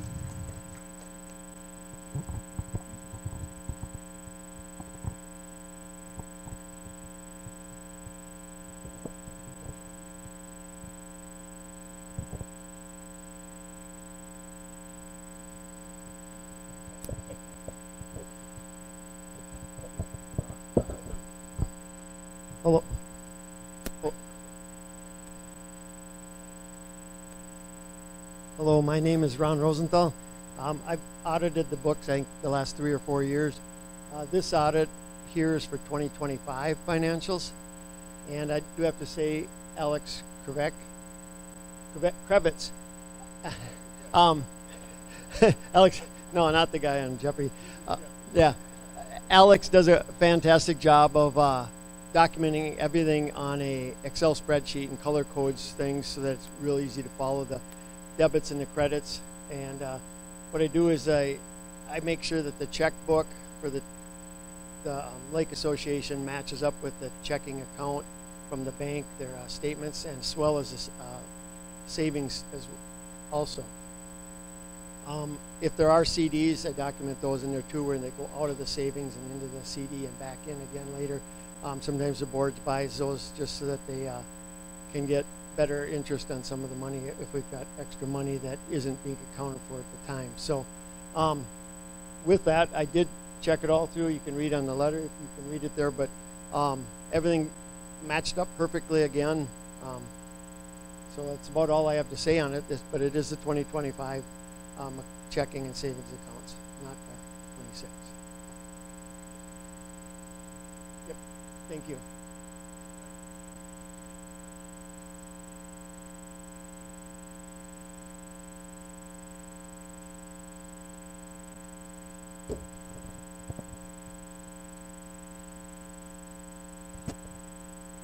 Hello. Hello, my name is Ron Rosenthal. I've audited the books, I think, the last 3 or 4 years. This audit here is for 2025 financials. And I do have to say, Alex Kravitz. Alex, no, not the guy on Jeopardy. Yeah. Alex does a fantastic job of documenting everything on a Excel spreadsheet and color codes things so that it's real easy to follow the debits and the credits. And what I do is I make sure that the checkbook for the Lake Association matches up with the checking account from the bank, their statements, and as well as savings as also. If there are CDs, I document those in there too, where they go out of the savings and into the CD and back in again later. Sometimes the board buys those just so that they can get better interest on some of the money if we've got extra money that isn't being accounted for at the time. So with that, I did check it all through. You can read on the letter if you can read it there, but everything matched up perfectly again. So that's about all I have to say on it, but it is the 2025 checking and savings accounts, not 26. Yep, thank you.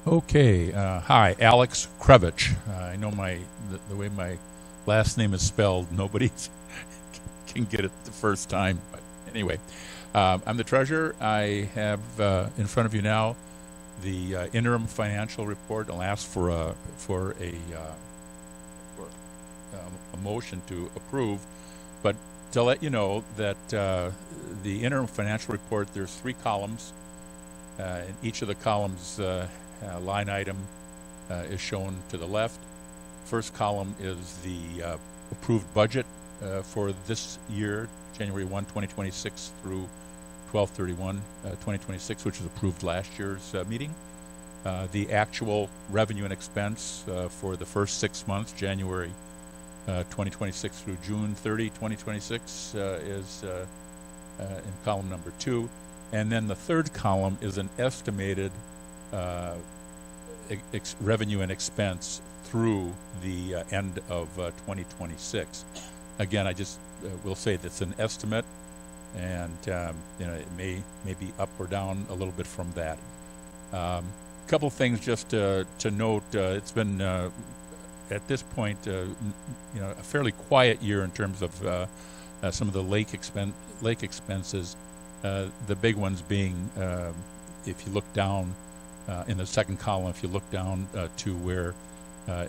Okay, hi, Alex Kravitz. I know the way my last name is spelled, nobody can get it the first time. But Anyway, I'm the treasurer. I have in front of you now the interim financial report. I'll ask for a motion to approve, but to let you know that the interim financial report, there's 3 columns. In each of the columns, line item is shown to the left. First column is the approved budget for this year, January 1, 2026 through 12/31, 2026, which was approved last year's meeting. The actual revenue and expense for the first 6 months, January 2026 through June 30, 2026, is in column number 2. And then the third column is an estimated revenue and expense through the end of 2026. Again, I just will say that's an estimate, and it may be up or down a little bit from that. Couple things just to note. It's been at this point, a fairly quiet year in terms of some of the lake expenses. The big ones being, if you look down in the second column, if you look down to where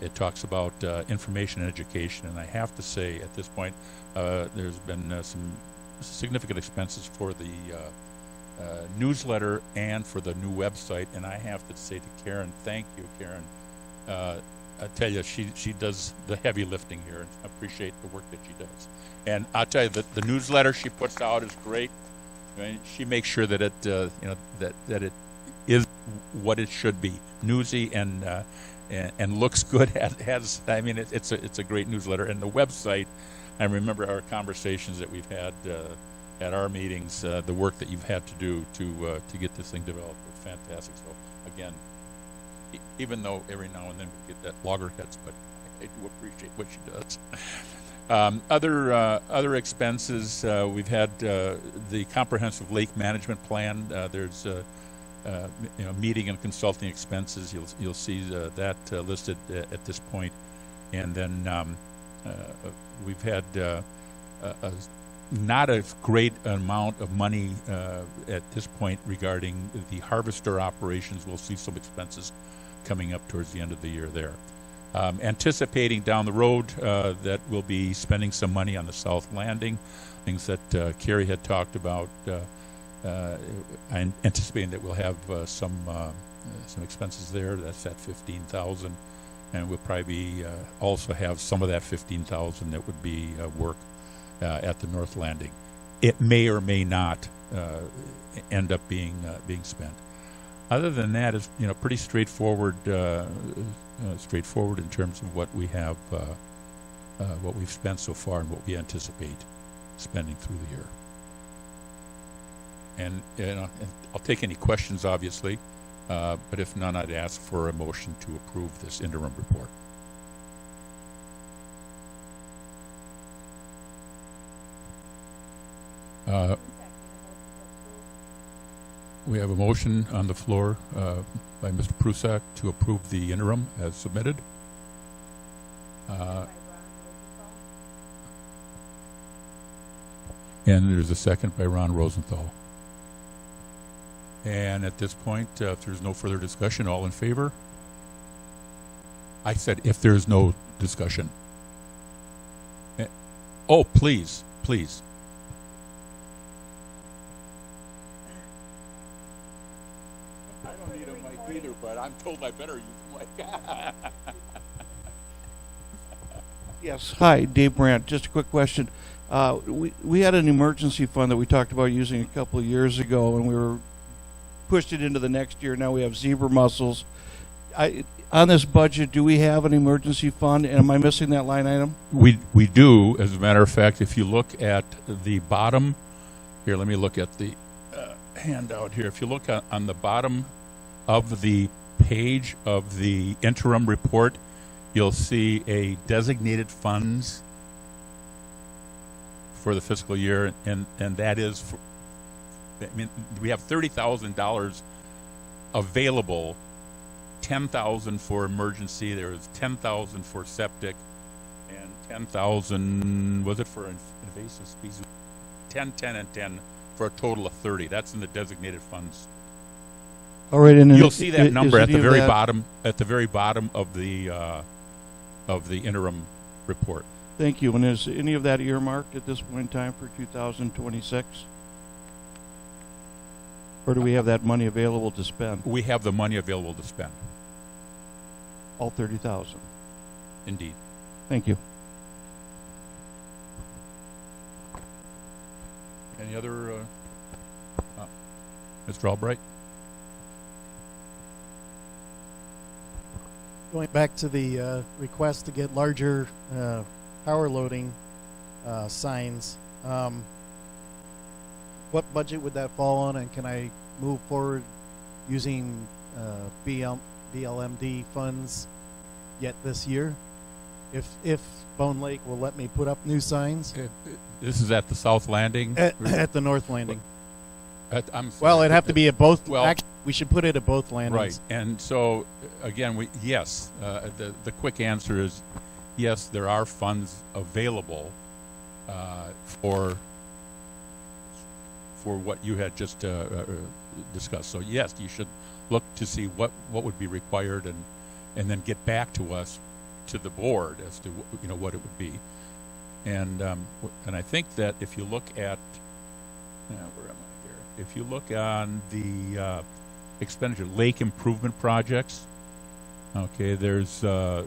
it talks about information and education, and I have to say at this point, there's been some significant expenses for the newsletter and for the new website, and I have to say to Karen, thank you, Karen. I tell you, she does the heavy lifting here, and I appreciate the work that she does. And I'll tell you that the newsletter she puts out is great. I mean, she makes sure that it, that it is what it should be, newsy and looks good. It's a great newsletter, and the website. I remember our conversations that we've had at our meetings, the work that you've had to do to get this thing developed was fantastic. So again, even though every now and then we get that loggerheads, but I do appreciate what she does. Other expenses, we've had the comprehensive lake management plan. There's meeting and consulting expenses. You'll see that listed at this point, and then we've had not a great amount of money at this point regarding the harvester operations. We'll see some expenses coming up towards the end of the year there. Anticipating down the road that we'll be spending some money on the South Landing, things that Carrie had talked about. I'm anticipating that we'll have some expenses there. That's at $15,000, and we'll probably also have some of that $15,000 that would be work at the North Landing. It may or may not end up being spent. Other than that, it's pretty straightforward. Straightforward in terms of what we have, what we've spent so far, and what we anticipate spending through the year. And I'll take any questions, obviously, but if none, I'd ask for a motion to approve this interim report. We have a motion on the floor by Mr. Prusak to approve the interim as submitted. And there's a second by Ron Rosenthal. And at this point, if there's no further discussion, all in favor? I said if there's no discussion. Oh, please, please. I don't need a mic either, but I'm told I better use a mic. Yes. Hi, Dave Brandt. Just a quick question. We had an emergency fund that we talked about using a couple of years ago, and we were pushed it into the next year. Now we have zebra mussels. On this budget, do we have an emergency fund? And am I missing that line item? We do. As a matter of fact, if you look at the bottom here, let me look at the handout here. If you look on the bottom of the page of the interim report, you'll see a designated funds for the fiscal year, and that is for, we have $30,000 available, $10,000 for emergency. There was $10,000 for septic, and $10,000 was it for invasive species? 10, 10, and 10 for a total of 30. That's in the designated funds. All right, and You'll see that is number at any the of very that- bottom. At the very bottom of the interim report. Thank you. And is any of that earmarked at this point in time for 2026? Or do we have that money available to spend? We have the money available to spend. All 30,000. Indeed. Thank you. Any other? Mr. Albright. Going back to the request to get larger power loading signs, what budget would that fall on, and can I move forward using BLMD funds yet this year? If Bone Lake will let me put up new signs? This is at the South Landing? At the North Landing. I'm sorry. Well, it'd have to be at both. Well, actually, we should put it at both landings. Right. And so, again, yes. The quick answer is yes, there are funds available for what you had just discussed. So, yes, you should look to see what would be required and then get back to us, to the board, as to what it would be. And I think that if you look at where am I here? If you look on the expenditure, lake improvement projects, okay, there's the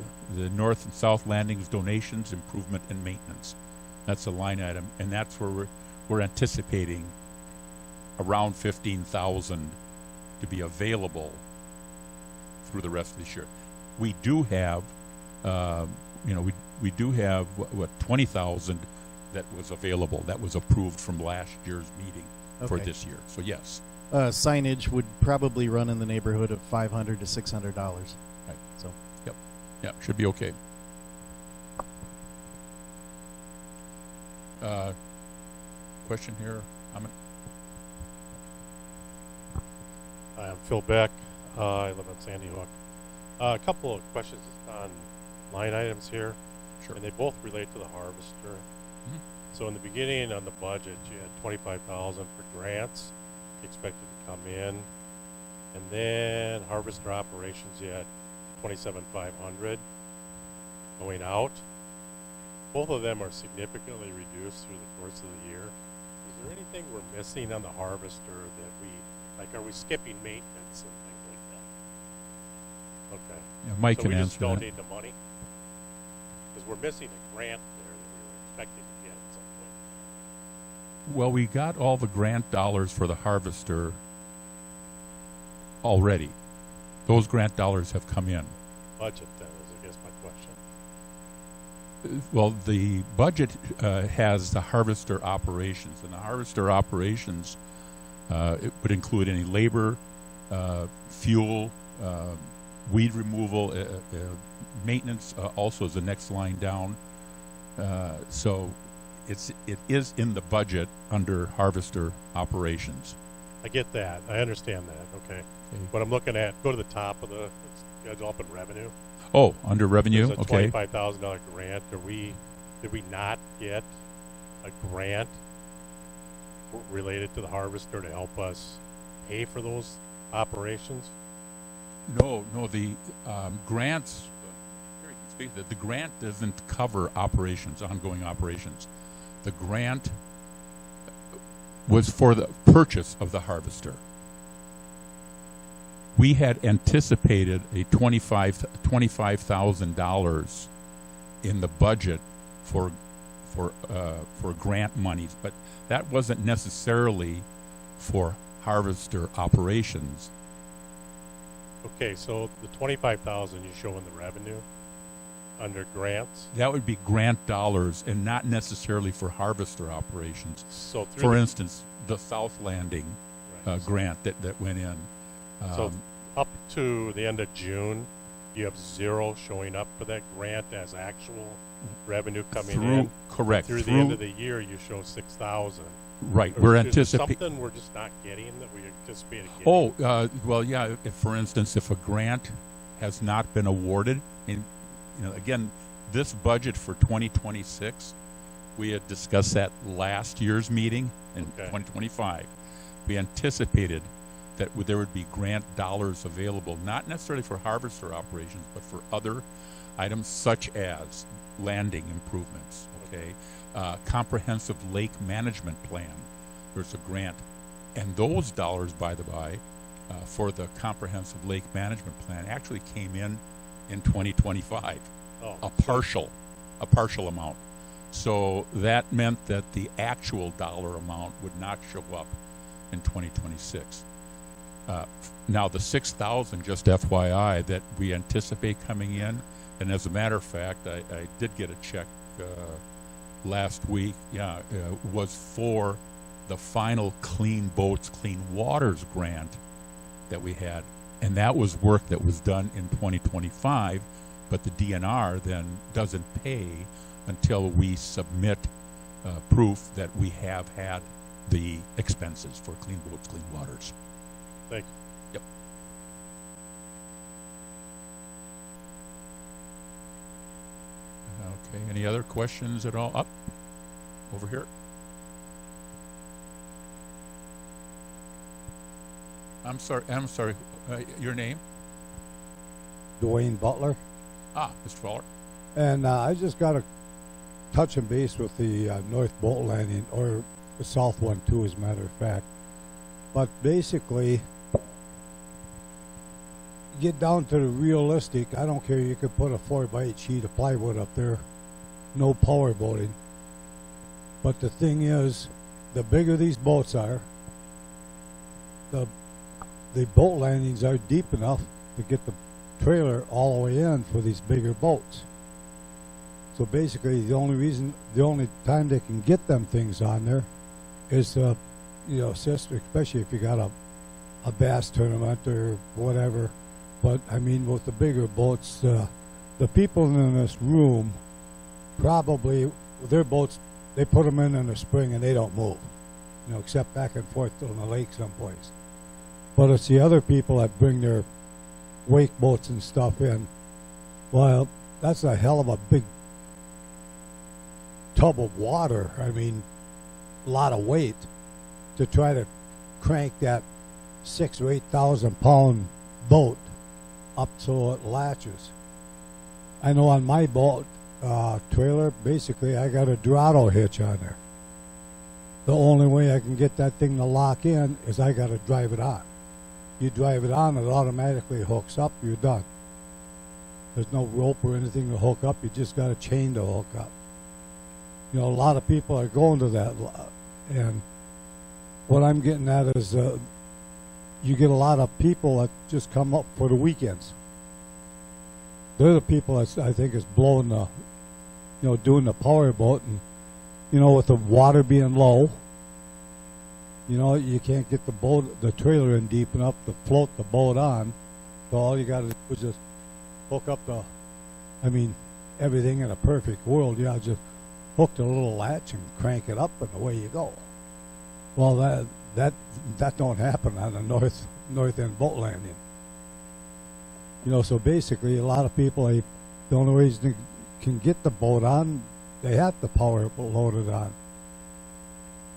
North and South Landings donations, improvement, and maintenance. That's a line item, and that's where we're anticipating around 15,000 to be available through the rest of this year. We do have, we do have what 20,000 that was available, that was approved from last year's meeting for this year. So yes, signage would probably run in the neighborhood of $500 to $600. Right. So. Yep, should be okay. Question here, comment? Hi, I'm Phil Beck. I live on Sandy Hook. A couple of questions on line items here. Sure. And they both relate to the harvester. Mm-hmm. So in the beginning on the budget, you had 25,000 for grants expected to come in, and then harvester operations, you had 27,500 going out. Both of them are significantly reduced through the course of the year. Is there anything we're missing on the harvester that are we skipping maintenance and things like that? Okay. Yeah, Mike so can we answer just don't that. need the money? Because we're missing a grant there that we were expecting to get at some point. Well, we got all the grant dollars for the harvester already. Those grant dollars have come in. Budget then is, I guess, my question. Well, the budget has the harvester operations, and the harvester operations it would include any labor, fuel, weed removal, maintenance. Also, is the next line down. So, it is in the budget under harvester operations. I get that. I understand that. Okay. What I'm looking at, go to the top of the schedule up in revenue. Oh, under revenue. There's a Okay. $25,000 grant. Did we not get a grant related to the harvester to help us pay for those operations? No. The grants. Gary can speak to that. The grant doesn't cover operations, ongoing operations. The grant was for the purchase of the harvester. We had anticipated a $25,000 in the budget for grant monies, but that wasn't necessarily for harvester operations. Okay, so the 25,000 you show in the revenue under grants. That would be grant dollars and not necessarily for harvester operations. So for instance, the South Landing grant that went in. So up to the end of June, you have zero showing up for that grant as actual revenue coming in. Correct. Through the end of the year, you show 6,000. Right. We're Is there anticipating something we're just not getting that we anticipated getting. Oh, well, yeah. If, for instance, if a grant has not been awarded, and again, this budget for 2026 We had discussed that last year's meeting in 2025. We anticipated that there would be grant dollars available, not necessarily for harvester operations, but for other items such as landing improvements, comprehensive lake management plan. There's a grant. And those dollars, by the by, for the comprehensive lake management plan actually came in 2025, a partial amount. So that meant that the actual dollar amount would not show up in 2026. Now the 6,000, just FYI, that we anticipate coming in, and as a matter of fact, I did get a check last week, was for the final Clean Boats, Clean Waters grant that we had. And that was work that was done in 2025, but the DNR then doesn't pay until we submit proof that we have had the expenses for Clean Boats, Clean Waters. Thank you. Yep. Okay, any other questions at all? Up over here. I'm sorry. Your name? Dwayne Butler. Mr. Fowler. And I just got a touch and base with the North Boat Landing, or the South one too, as a matter of fact. But basically, get down to the realistic. I don't care. You could put a 4x8 sheet of plywood up there, no power boating. But the thing is, the bigger these boats are, the boat landings are deep enough to get the trailer all the way in for these bigger boats. So basically, the only time they can get them things on there is to, especially if you got a bass tournament or whatever. But I mean, with the bigger boats, the people in this room, probably their boats, they put them in the spring and they don't move, except back and forth on the lake someplace. But it's the other people that bring their wake boats and stuff in. Well, that's a hell of a big tub of water. I mean, a lot of weight to try to crank that 6,000 or 8,000 pound boat up so it latches. I know on my boat trailer, basically I got a Dorado hitch on there. The only way I can get that thing to lock in is I got to drive it on. You drive it on, it automatically hooks up, you're done. There's no rope or anything to hook up, you just got a chain to hook up. A lot of people are going to that, and what I'm getting at is you get a lot of people that just come up for the weekends. They're the people that I think is blowing the, doing the power boat, and with the water being low, you can't get the trailer in deep enough to float the boat on. So all you got to do is just hook up everything in a perfect world. Just hook the little latch and crank it up, and away you go. Well, that don't happen on the north end boat landing. So basically, a lot of people, the only ways they can get the boat on, they have to power load it on.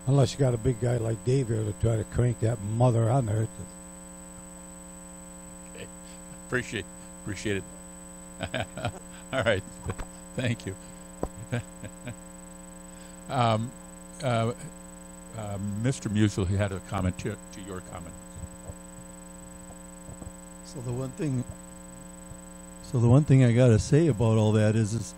Unless you got a big guy like Dave here to try to crank that mother on there. Okay, appreciate it. All right, thank you. Mr. Musial, he had a comment to your comment. So the one thing I got to say about all that is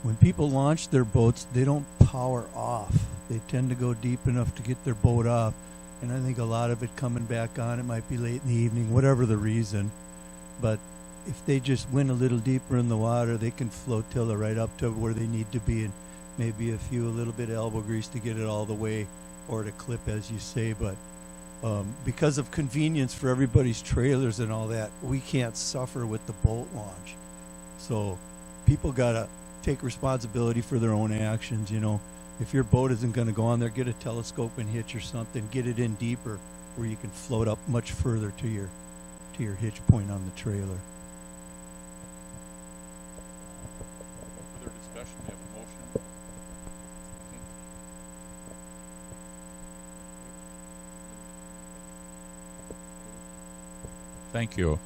when people launch their boats, they don't power off. They tend to go deep enough to get their boat off. And I think a lot of it coming back on, it might be late in the evening, whatever the reason. But if they just went a little deeper in the water, they can float tiller right up to where they need to be, and maybe a little bit of elbow grease to get it all the way, or to clip, as you say. But because of convenience for everybody's trailers and all that, we can't suffer with the boat launch. So people got to take responsibility for their own actions. If your boat isn't going to go on there, get a telescoping hitch or something, get it in deeper where you can float up much further to your hitch point on the trailer. Further discussion, we have a motion. Thank you.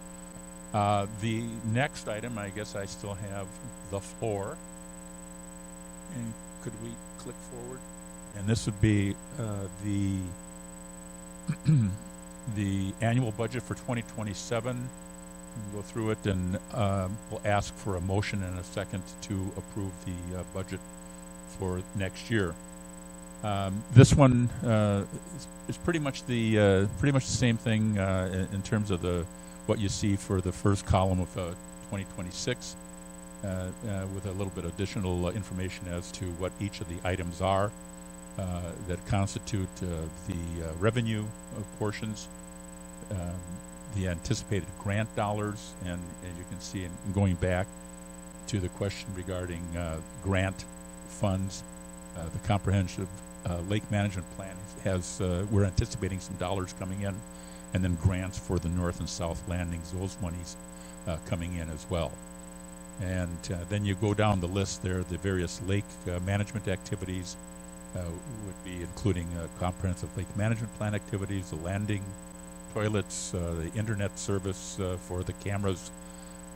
The next item, I guess I still have the floor. And could we click forward? And this would be the the annual budget for 2027. We'll go through it, and we'll ask for a motion and a second to approve the budget for next year. This one is pretty much the same thing in terms of what you see for the first column of 2026, with a little bit of additional information as to what each of the items are that constitute the revenue portions, the anticipated grant dollars, and as you can see, in going back to the question regarding grant funds, the comprehensive lake management plan we're anticipating some dollars coming in, and then grants for the north and south landings, those monies coming in as well. And then you go down the list there, the various lake management activities would be including comprehensive lake management plan activities, the landing toilets, the internet service for the cameras,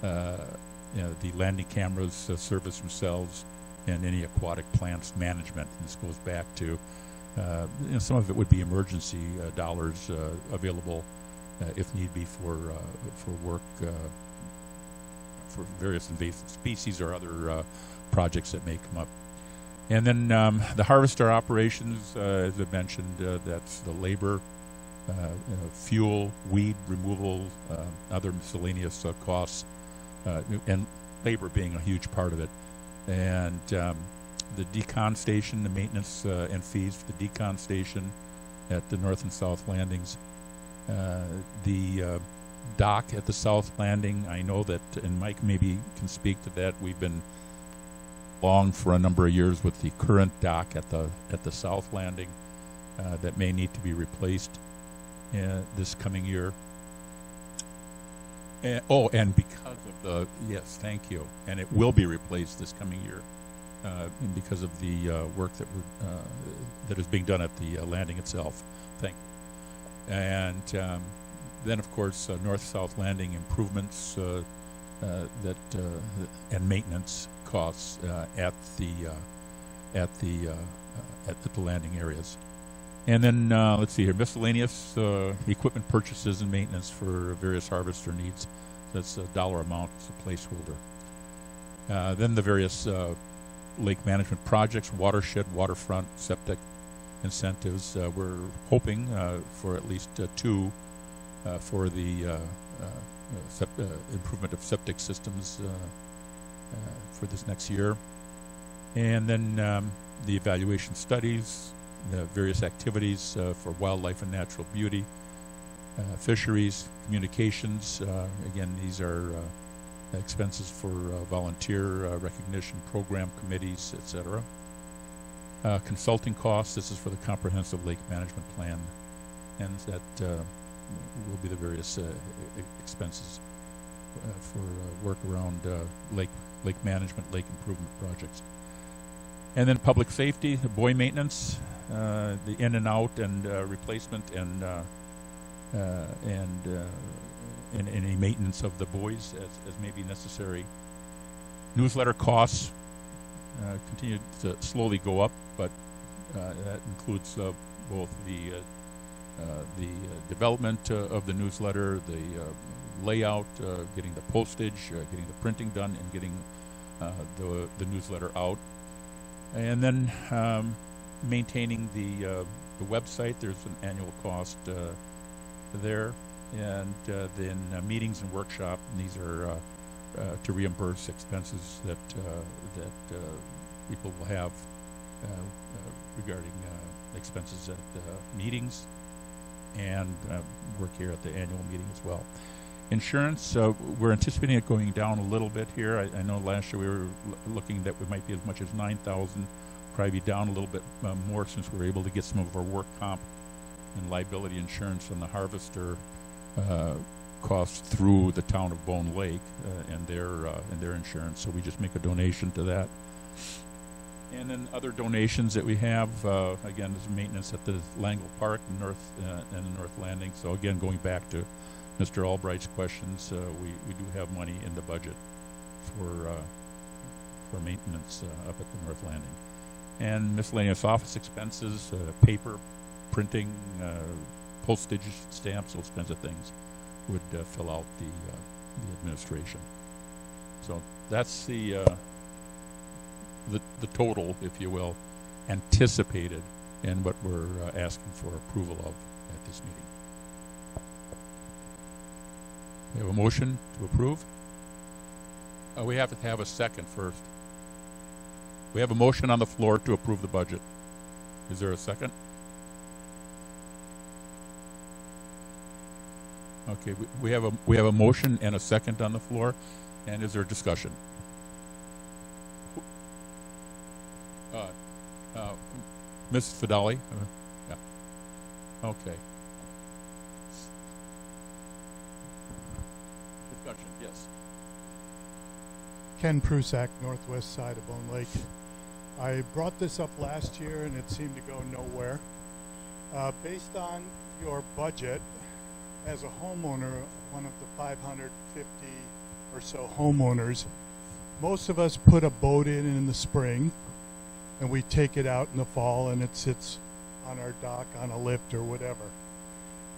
the landing cameras service themselves, and any aquatic plants management. And this goes back to some of it would be emergency dollars available if need be for work for various invasive species or other projects that may come up. And then the harvester operations, as I mentioned, that's the labor, fuel, weed removal, other miscellaneous costs, and labor being a huge part of it. And the decon station, the maintenance and fees for the decon station at the north and south landings. The dock at the south landing, I know that, and Mike maybe can speak to that, we've been long for a number of years with the current dock at the south landing that may need to be replaced this coming year. And because of yes, thank you, and it will be replaced this coming year and because of the work that is being done at the landing itself. Thank you. And then, of course, north-south landing improvements and maintenance costs at the landing areas. And then let's see here, miscellaneous equipment purchases and maintenance for various harvester needs. That's a dollar amount as a placeholder. Then the various lake management projects, watershed, waterfront, septic incentives. We're hoping for at least two for the improvement of septic systems for this next year. And then the evaluation studies, the various activities for wildlife and natural beauty, fisheries, communications. Again, these are expenses for volunteer recognition program committees, etc. Consulting costs, this is for the comprehensive lake management plan, and that will be the various expenses for work around lake management, lake improvement projects. And then public safety, the buoy maintenance, the in and out and replacement and any maintenance of the buoys as may be necessary. Newsletter costs continue to slowly go up, but that includes both the development of the newsletter, the layout, getting the postage, getting the printing done, and getting the newsletter out. And then maintaining the website, there's an annual cost there. And then meetings and workshop, and these are to reimburse expenses that people will have regarding expenses at meetings and work here at the annual meeting as well. Insurance, we're anticipating it going down a little bit here. I know last year we were looking that we might be as much as 9,000, probably be down a little bit more since we were able to get some of our work comp and liability insurance on the harvester costs through the town of Bone Lake and their insurance. So we just make a donation to that. And then other donations that we have, again, is maintenance at the Langle Park and the North Landing. So again, going back to Mr. Albright's questions, we do have money in the budget for maintenance up at the North Landing. And miscellaneous office expenses, paper, printing, postage stamps, those kinds of things would fill out the administration. So that's the total, if you will, anticipated, and what we're asking for approval of at this meeting. We have a motion to approve. We have to have a second first. We have a motion on the floor to approve the budget. Is there a second? Okay, we have a motion and a second on the floor, and is there discussion? Ms. Fidali? Yeah. Okay. Discussion, yes. Ken Prusak, northwest side of Bone Lake. I brought this up last year and it seemed to go nowhere. Based on your budget, as a homeowner, one of the 550 or so homeowners, most of us put a boat in the spring and we take it out in the fall and it sits on our dock on a lift or whatever.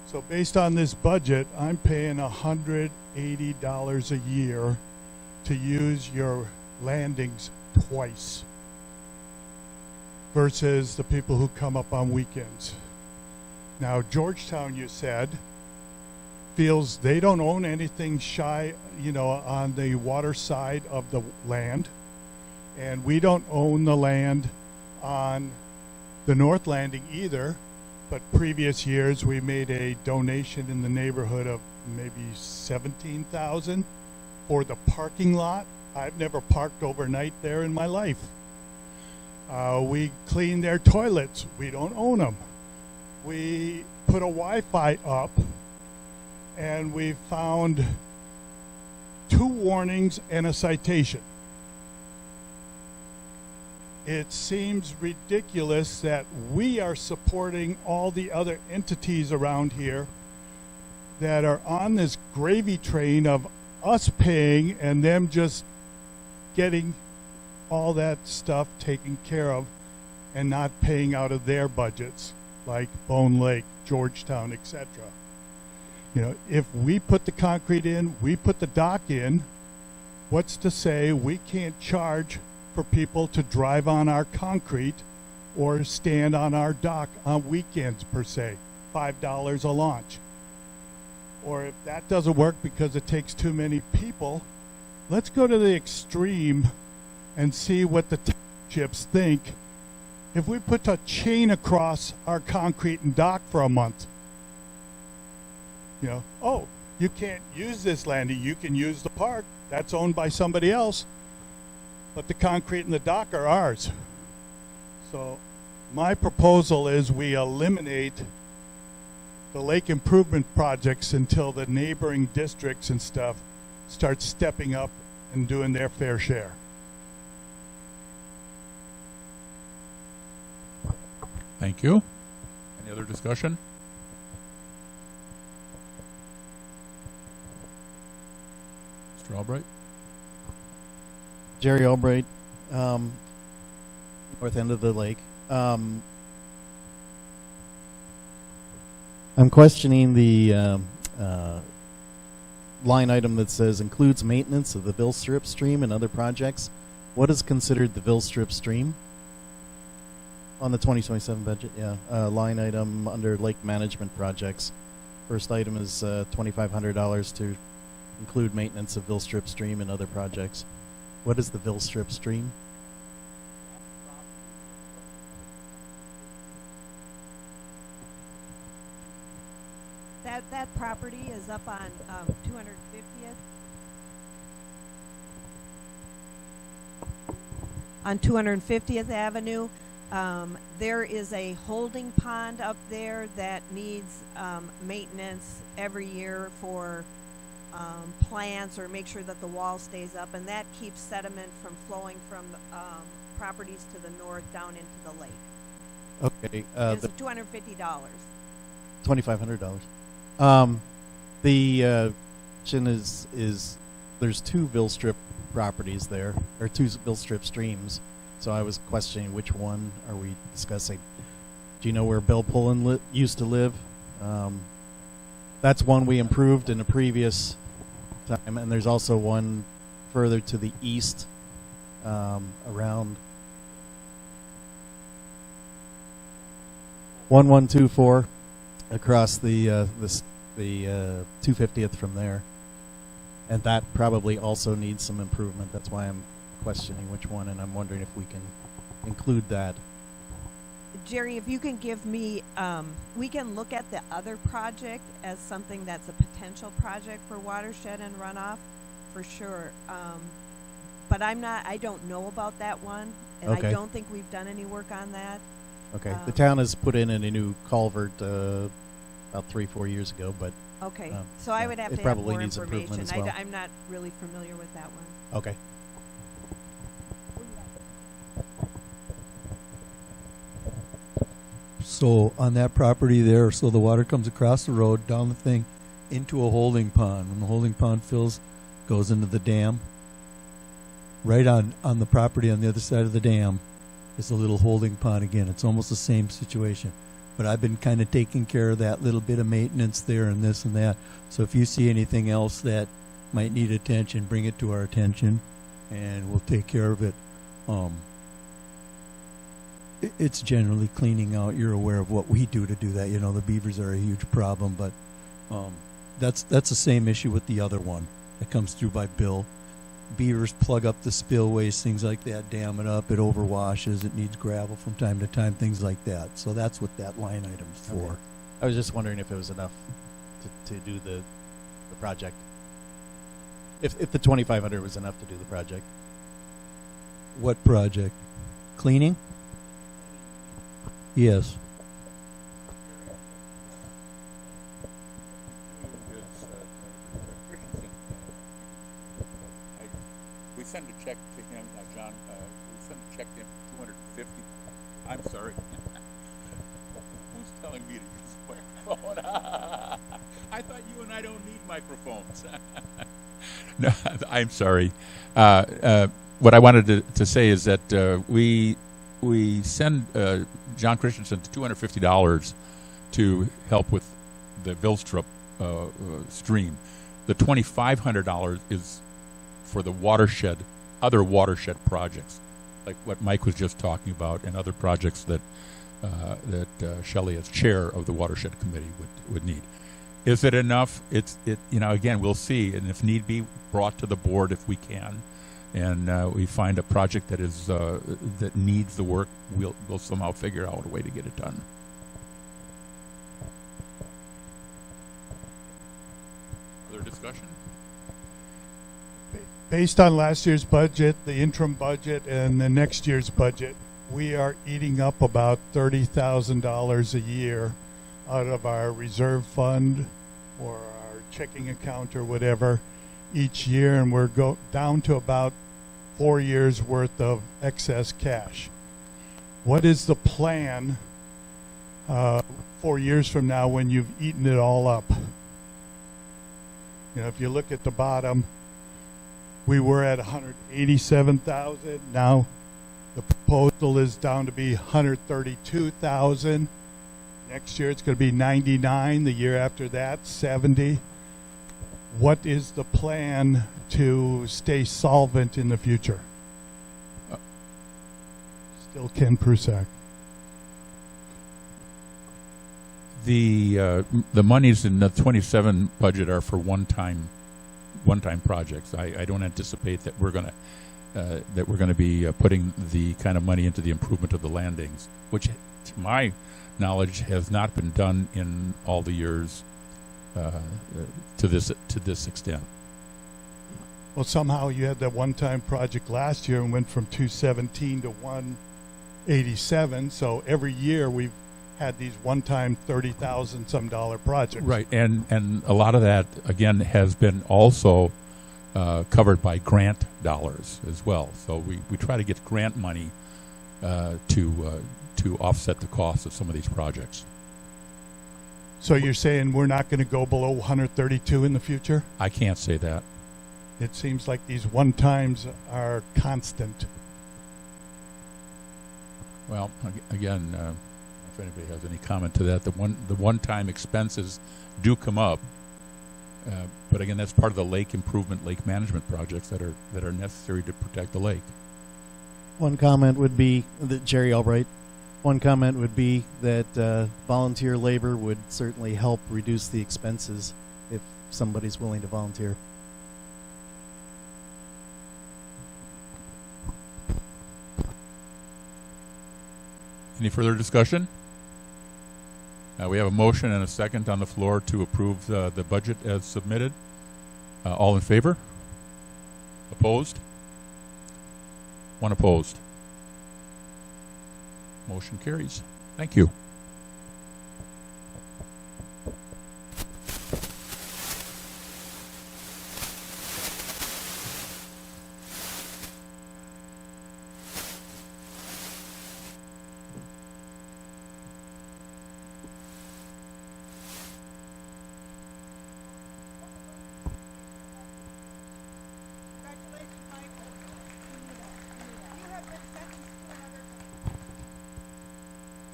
So based on this budget, I'm paying $180 a year to use your landings twice versus the people who come up on weekends. Now, Georgetown, you said, feels they don't own anything shy, on the water side of the land, and we don't own the land on the North Landing either, but previous years we made a donation in the neighborhood of maybe $17,000 for the parking lot. I've never parked overnight there in my life. We clean their toilets. We don't own them. We put a Wi-Fi up, and we found 2 warnings and a citation. It seems ridiculous that we are supporting all the other entities around here that are on this gravy train of us paying and them just getting all that stuff taken care of and not paying out of their budgets, like Bone Lake, Georgetown, etc. If we put the concrete in, we put the dock in, what's to say we can't charge for people to drive on our concrete or stand on our dock on weekends, per se, $5 a launch? Or if that doesn't work because it takes too many people, let's go to the extreme and see what the townships think if we put a chain across our concrete and dock for a month. Oh, you can't use this landing, you can use the park, that's owned by somebody else, but the concrete and the dock are ours. So my proposal is we eliminate the lake improvement projects until the neighboring districts and stuff start stepping up and doing their fair share. Thank you. Any other discussion? Mr. Albright? Jerry Albright, north end of the lake. I'm questioning the line item that says includes maintenance of the Vilstrip stream and other projects. What is considered the Vilstrip stream? On the 2027 budget, yeah. Line item under lake management projects. First item is $2,500 to include maintenance of Vilstrip stream and other projects. What is the Vilstrip stream? That property is up on 250th. On 250th Avenue. There is a holding pond up there that needs maintenance every year for plants or make sure that the wall stays up, and that keeps sediment from flowing from properties to the north down into the lake. Okay. It's $250. $2,500. The question is there's two Vilstrip properties there, or two Vilstrip streams. So I was questioning which one are we discussing. Do you know where Bill Pullen used to live? That's one we improved in a previous time, and there's also one further to the east, around 1124 across the 250th from there, and that probably also needs some improvement. That's why I'm questioning which one, and I'm wondering if we can include that. Jerry, if you can give me, we can look at the other project as something that's a potential project for watershed and runoff, for sure. But I don't know about that one, and Okay. I don't think we've done any work on that. Okay. The town has put in a new culvert about 3-4 years ago, but Okay, so I would have it to have probably more needs information. improvement as well. I'm not really familiar with that one. Okay. So on that property there, so the water comes across the road, down the thing, into a holding pond. When the holding pond fills, goes into the dam. Right on the property on the other side of the dam is a little holding pond again. It's almost the same situation. But I've been kind of taking care of that little bit of maintenance there and this and that. So if you see anything else that might need attention, bring it to our attention, and we'll take care of it. It's generally cleaning out. You're aware of what we do to do that. You know, the beavers are a huge problem, but that's the same issue with the other one that comes through by Bill. Beavers plug up the spillways, things like that, dam it up, it overwashes, it needs gravel from time to time, things like that. So that's what that line item's for. Okay. I was just wondering if it was enough to do the project. If the 2,500 was enough to do the project. What project? Cleaning? Yes. We send a check to him, John. We send a check to him for $250. I'm sorry. Who's telling me to use the microphone? I thought you and I don't need microphones. No, I'm sorry. What I wanted to say is that we send John Christensen $250 to help with the Vilstrup stream. The $2,500 is for the watershed, other watershed projects, like what Mike was just talking about, and other projects that Shelley, as chair of the watershed committee, would need. Is it enough? Again, we'll see, and if need be, brought to the board if we can, and we find a project that is that needs the work, we'll somehow figure out a way to get it done. Other discussion? Based on last year's budget, the interim budget, and the next year's budget, we are eating up about $30,000 a year out of our reserve fund or our checking account or whatever each year, and we're down to about 4 years worth of excess cash. What is the plan 4 years from now when you've eaten it all up? You know, if you look at the bottom, we were at 187,000. Now the proposal is down to be 132,000. Next year it's going to be 99. The year after that, 70. What is the plan to stay solvent in the future? Still Ken Prusak. The monies in the 27 budget are for one-time projects. I don't anticipate that we're going to be putting the kind of money into the improvement of the landings, which, to my knowledge, has not been done in all the years to this extent. Well, somehow you had that one-time project last year and went from 217 to 187. So every year we've had these one-time $30,000 some dollar projects. Right, and a lot of that, again, has been also covered by grant dollars as well. So we try to get grant money to offset the cost of some of these projects. So you're saying we're not going to go below 132 in the future? I can't say that. It seems like these one-times are constant. Well, again, if anybody has any comment to that, the one-time expenses do come up, but again, that's part of the lake improvement, lake management projects that are necessary to protect the lake. One comment would be that Jerry Albright. One comment would be that volunteer labor would certainly help reduce the expenses if somebody's willing to volunteer. Any further discussion? We have a motion and a second on the floor to approve the budget as submitted. All in favor? Opposed? One opposed. Motion carries. Thank you.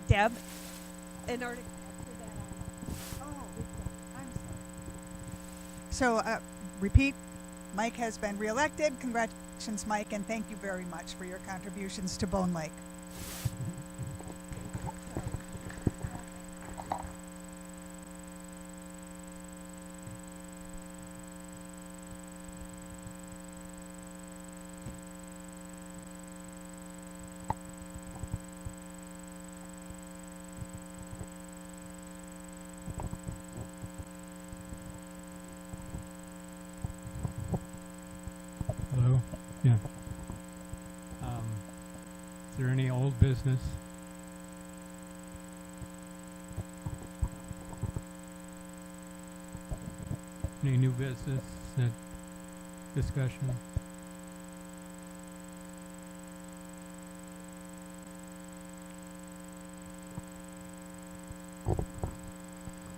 Deb, in order. So, repeat, Mike has been reelected. Congratulations, Mike, and thank you very much for your contributions to Bone Lake. Hello? Yeah. Is there any old business? Any new business discussion?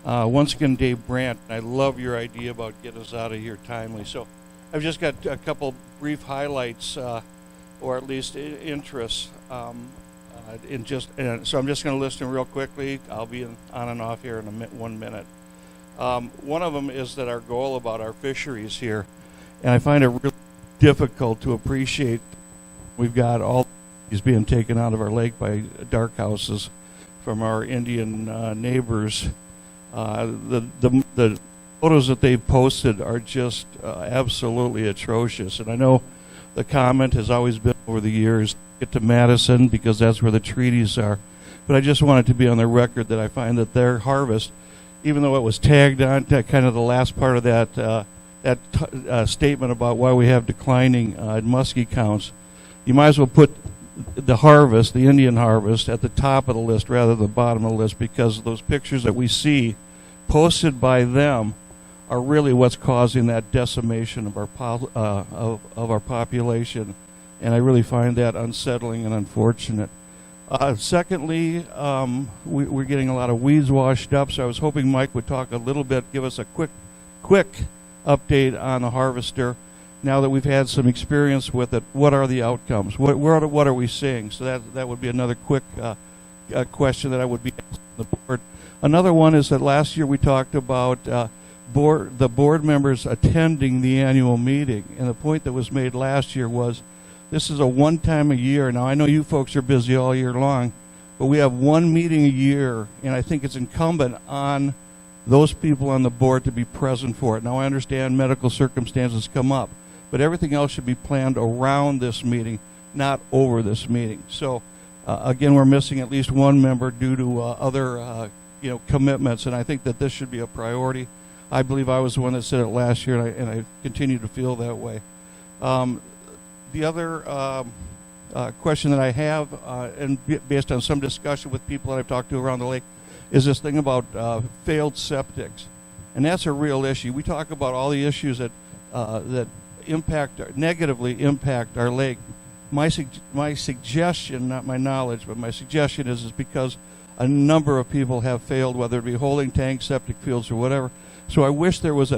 Once again, Dave Brandt, I love your idea about get us out of here timely. So I've just got a couple brief highlights, or at least interests. So I'm just going to list them real quickly. I'll be on and off here in 1 minute. One of them is that our goal about our fisheries here, and I find it really difficult to appreciate. We've got all these being taken out of our lake by dark houses from our Indian neighbors. The photos that they've posted are just absolutely atrocious. And I know the comment has always been over the years, get to Madison because that's where the treaties are. But I just wanted to be on the record that I find that their harvest, even though it was tagged on to kind of the last part of that statement about why we have declining muskie counts, you might as well put the harvest, the Indian harvest, at the top of the list rather than the bottom of the list, because those pictures that we see posted by them are really what's causing that decimation of our population, and I really find that unsettling and unfortunate. Secondly, we're getting a lot of weeds washed up, so I was hoping Mike would talk a little bit, give us a quick update on the harvester. Now that we've had some experience with it, what are the outcomes? What are we seeing? So that would be another quick question that I would be asking the board. Another one is that last year we talked about the board members attending the annual meeting, and the point that was made last year was this is a one time a year. Now I know you folks are busy all year long, but we have one meeting a year, and I think it's incumbent on those people on the board to be present for it. Now I understand medical circumstances come up, but everything else should be planned around this meeting, not over this meeting. So again, we're missing at least one member due to other commitments, and I think that this should be a priority. I believe I was the one that said it last year, and I continue to feel that way. The other question that I have, and based on some discussion with people that I've talked to around the lake, is this thing about failed septics, and that's a real issue. We talk about all the issues that negatively impact our lake. My suggestion, not my knowledge, but my suggestion is because a number of people have failed, whether it be holding tanks, septic fields, or whatever. So I wish there was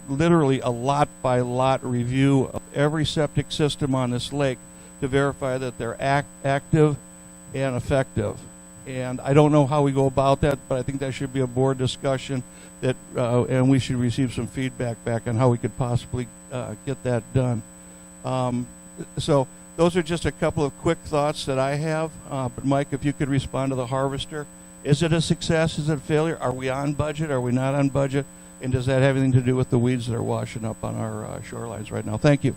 literally a lot-by-lot review of every septic system on this lake to verify that they're active and effective. And I don't know how we go about that, but I think that should be a board discussion, that and we should receive some feedback back on how we could possibly get that done. So those are just a couple of quick thoughts that I have. But Mike, if you could respond to the harvester. Is it a success? Is it a failure? Are we on budget? Are we not on budget? And does that have anything to do with the weeds that are washing up on our shorelines right now? Thank you.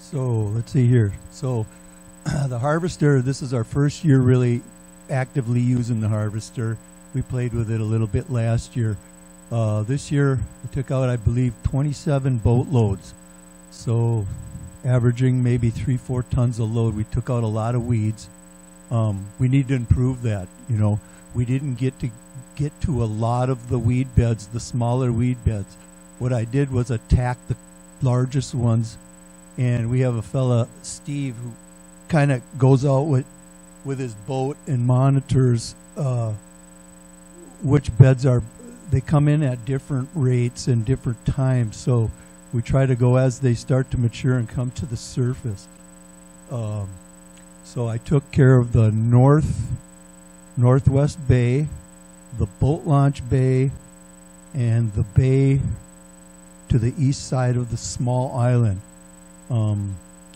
So let's see here. So the harvester, this is our first year really actively using the harvester. We played with it a little bit last year. This year we took out, I believe, 27 boat loads. So averaging maybe 3-4 tons a load. We took out a lot of weeds. We need to improve that. You know, we didn't get to a lot of the weed beds, the smaller weed beds. What I did was attack the largest ones, and we have a fella, Steve, who kind of goes out with his boat and monitors which beds they come in at different rates and different times. So we try to go as they start to mature and come to the surface. So I took care of the northwest bay, the boat launch bay, and the bay to the east side of the small island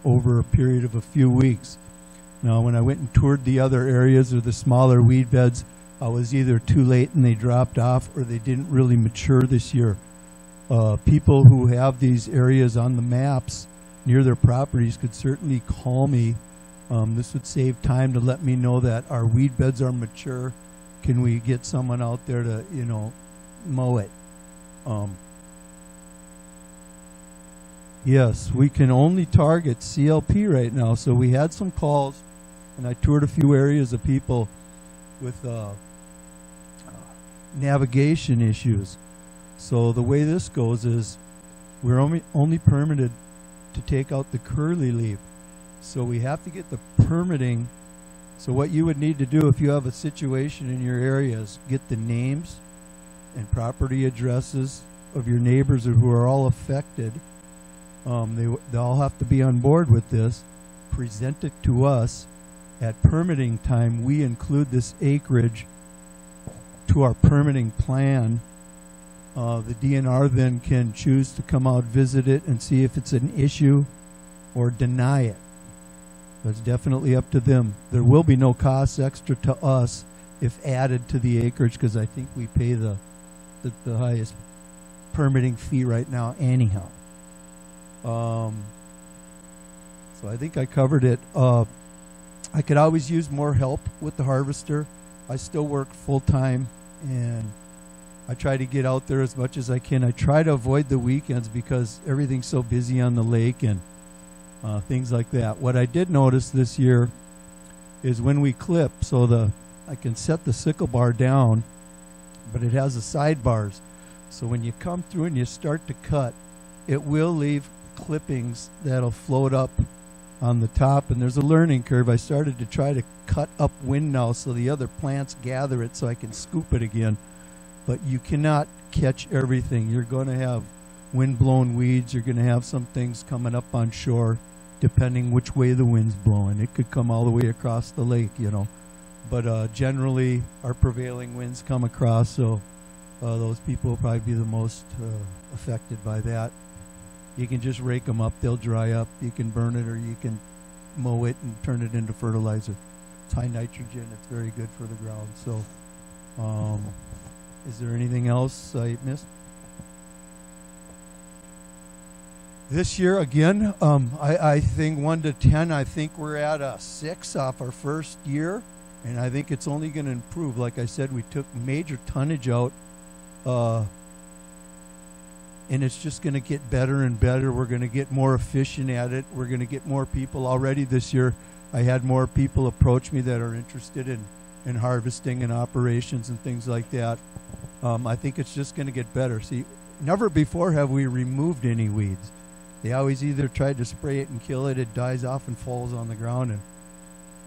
over a period of a few weeks. Now, when I went and toured the other areas or the smaller weed beds, I was either too late and they dropped off, or they didn't really mature this year. People who have these areas on the maps near their properties could certainly call me. This would save time to let me know that our weed beds are mature. Can we get someone out there to, mow it? Yes, we can only target CLP right now. So we had some calls, and I toured a few areas of people with navigation issues. So the way this goes is we're only permitted to take out the curly leaf. So we have to get the permitting. So what you would need to do if you have a situation in your area is get the names and property addresses of your neighbors who are all affected. They all have to be on board with this. Present it to us. At permitting time, we include this acreage to our permitting plan. The DNR then can choose to come out, visit it, and see if it's an issue or deny it. That's definitely up to them. There will be no cost extra to us if added to the acreage, because I think we pay the highest permitting fee right now anyhow. So I think I covered it. I could always use more help with the harvester. I still work full-time, and I try to get out there as much as I can. I try to avoid the weekends because everything's so busy on the lake and things like that. What I did notice this year is when we clip, I can set the sickle bar down, but it has the sidebars. So when you come through and you start to cut, it will leave clippings that'll float up on the top, and there's a learning curve. I started to try to cut upwind now so the other plants gather it so I can scoop it again. But you cannot catch everything. You're going to have wind-blown weeds. You're going to have some things coming up on shore, depending which way the wind's blowing. It could come all the way across the lake, But generally, our prevailing winds come across, so those people will probably be the most affected by that. You can just rake them up. They'll dry up. You can burn it, or you can mow it and turn it into fertilizer. It's high nitrogen. It's very good for the ground. So is there anything else I missed? This year, again, I think 1 to 10, I think we're at a 6 off our first year, and I think it's only going to improve. Like I said, we took major tonnage out, and it's just going to get better and better. We're going to get more efficient at it. We're going to get more people. Already this year, I had more people approach me that are interested in harvesting and operations and things like that. I think it's just going to get better. See, never before have we removed any weeds. They always either tried to spray it and kill it, it dies off and falls on the ground, and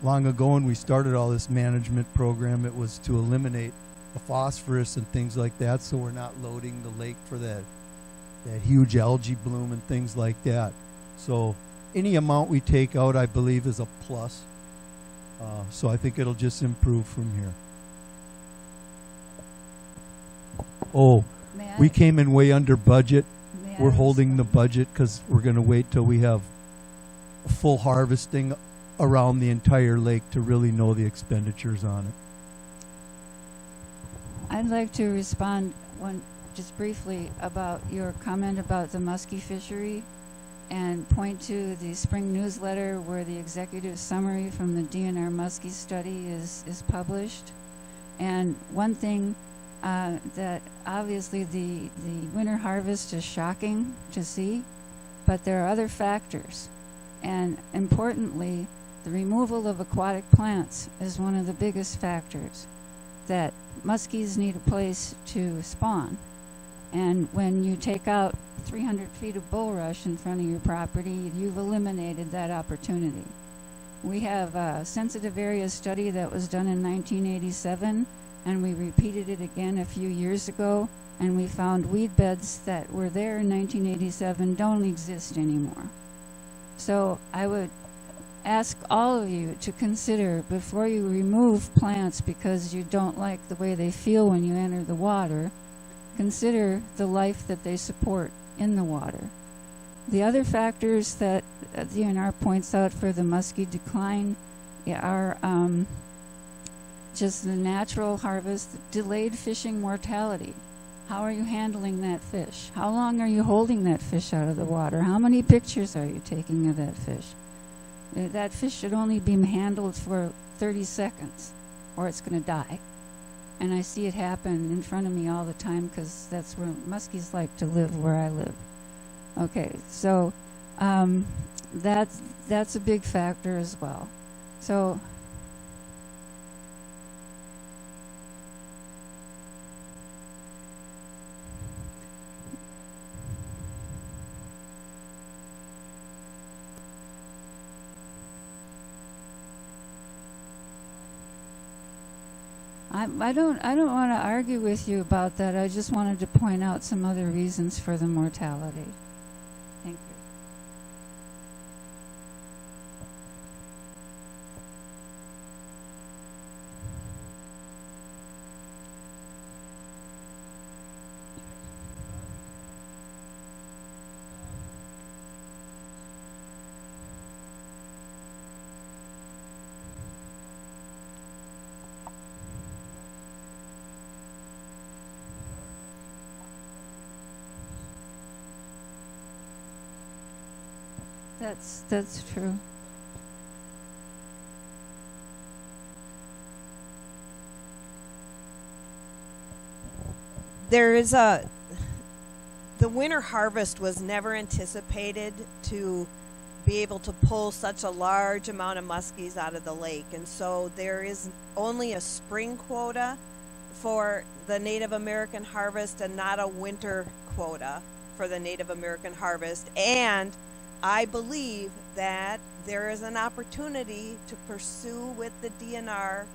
long ago when we started all this management program, it was to eliminate the phosphorus and things like that, so we're not loading the lake for that huge algae bloom and things like that. So any amount we take out, I believe, is a plus. So I think it'll just improve from here. Oh, May we I- came in way under budget. May We're I holding the budget because we're going to wait till we have full harvesting around the entire lake to really know the expenditures on it. I'd like to respond just briefly about your comment about the muskie fishery and point to the spring newsletter where the executive summary from the DNR muskie study is published. And one thing that obviously the winter harvest is shocking to see, but there are other factors. And importantly, the removal of aquatic plants is one of the biggest factors, that muskies need a place to spawn. And when you take out 300 feet of bulrush in front of your property, you've eliminated that opportunity. We have a sensitive area study that was done in 1987, and we repeated it again a few years ago, and we found weed beds that were there in 1987 don't exist anymore. So I would ask all of you to consider, before you remove plants because you don't like the way they feel when you enter the water, consider the life that they support in the water. The other factors that DNR points out for the muskie decline are just the natural harvest, delayed fishing mortality. How are you handling that fish? How long are you holding that fish out of the water? How many pictures are you taking of that fish? That fish should only be handled for 30 seconds or it's going to die. And I see it happen in front of me all the time because that's where muskies like to live, where I live. Okay, so that's a big factor as well. So I don't want to argue with you about that. I just wanted to point out some other reasons for the mortality. Thank you. That's true. The winter harvest was never anticipated to be able to pull such a large amount of muskies out of the lake. And so there is only a spring quota for the Native American harvest and not a winter quota for the Native American harvest. And I believe that there is an opportunity to pursue with the DNR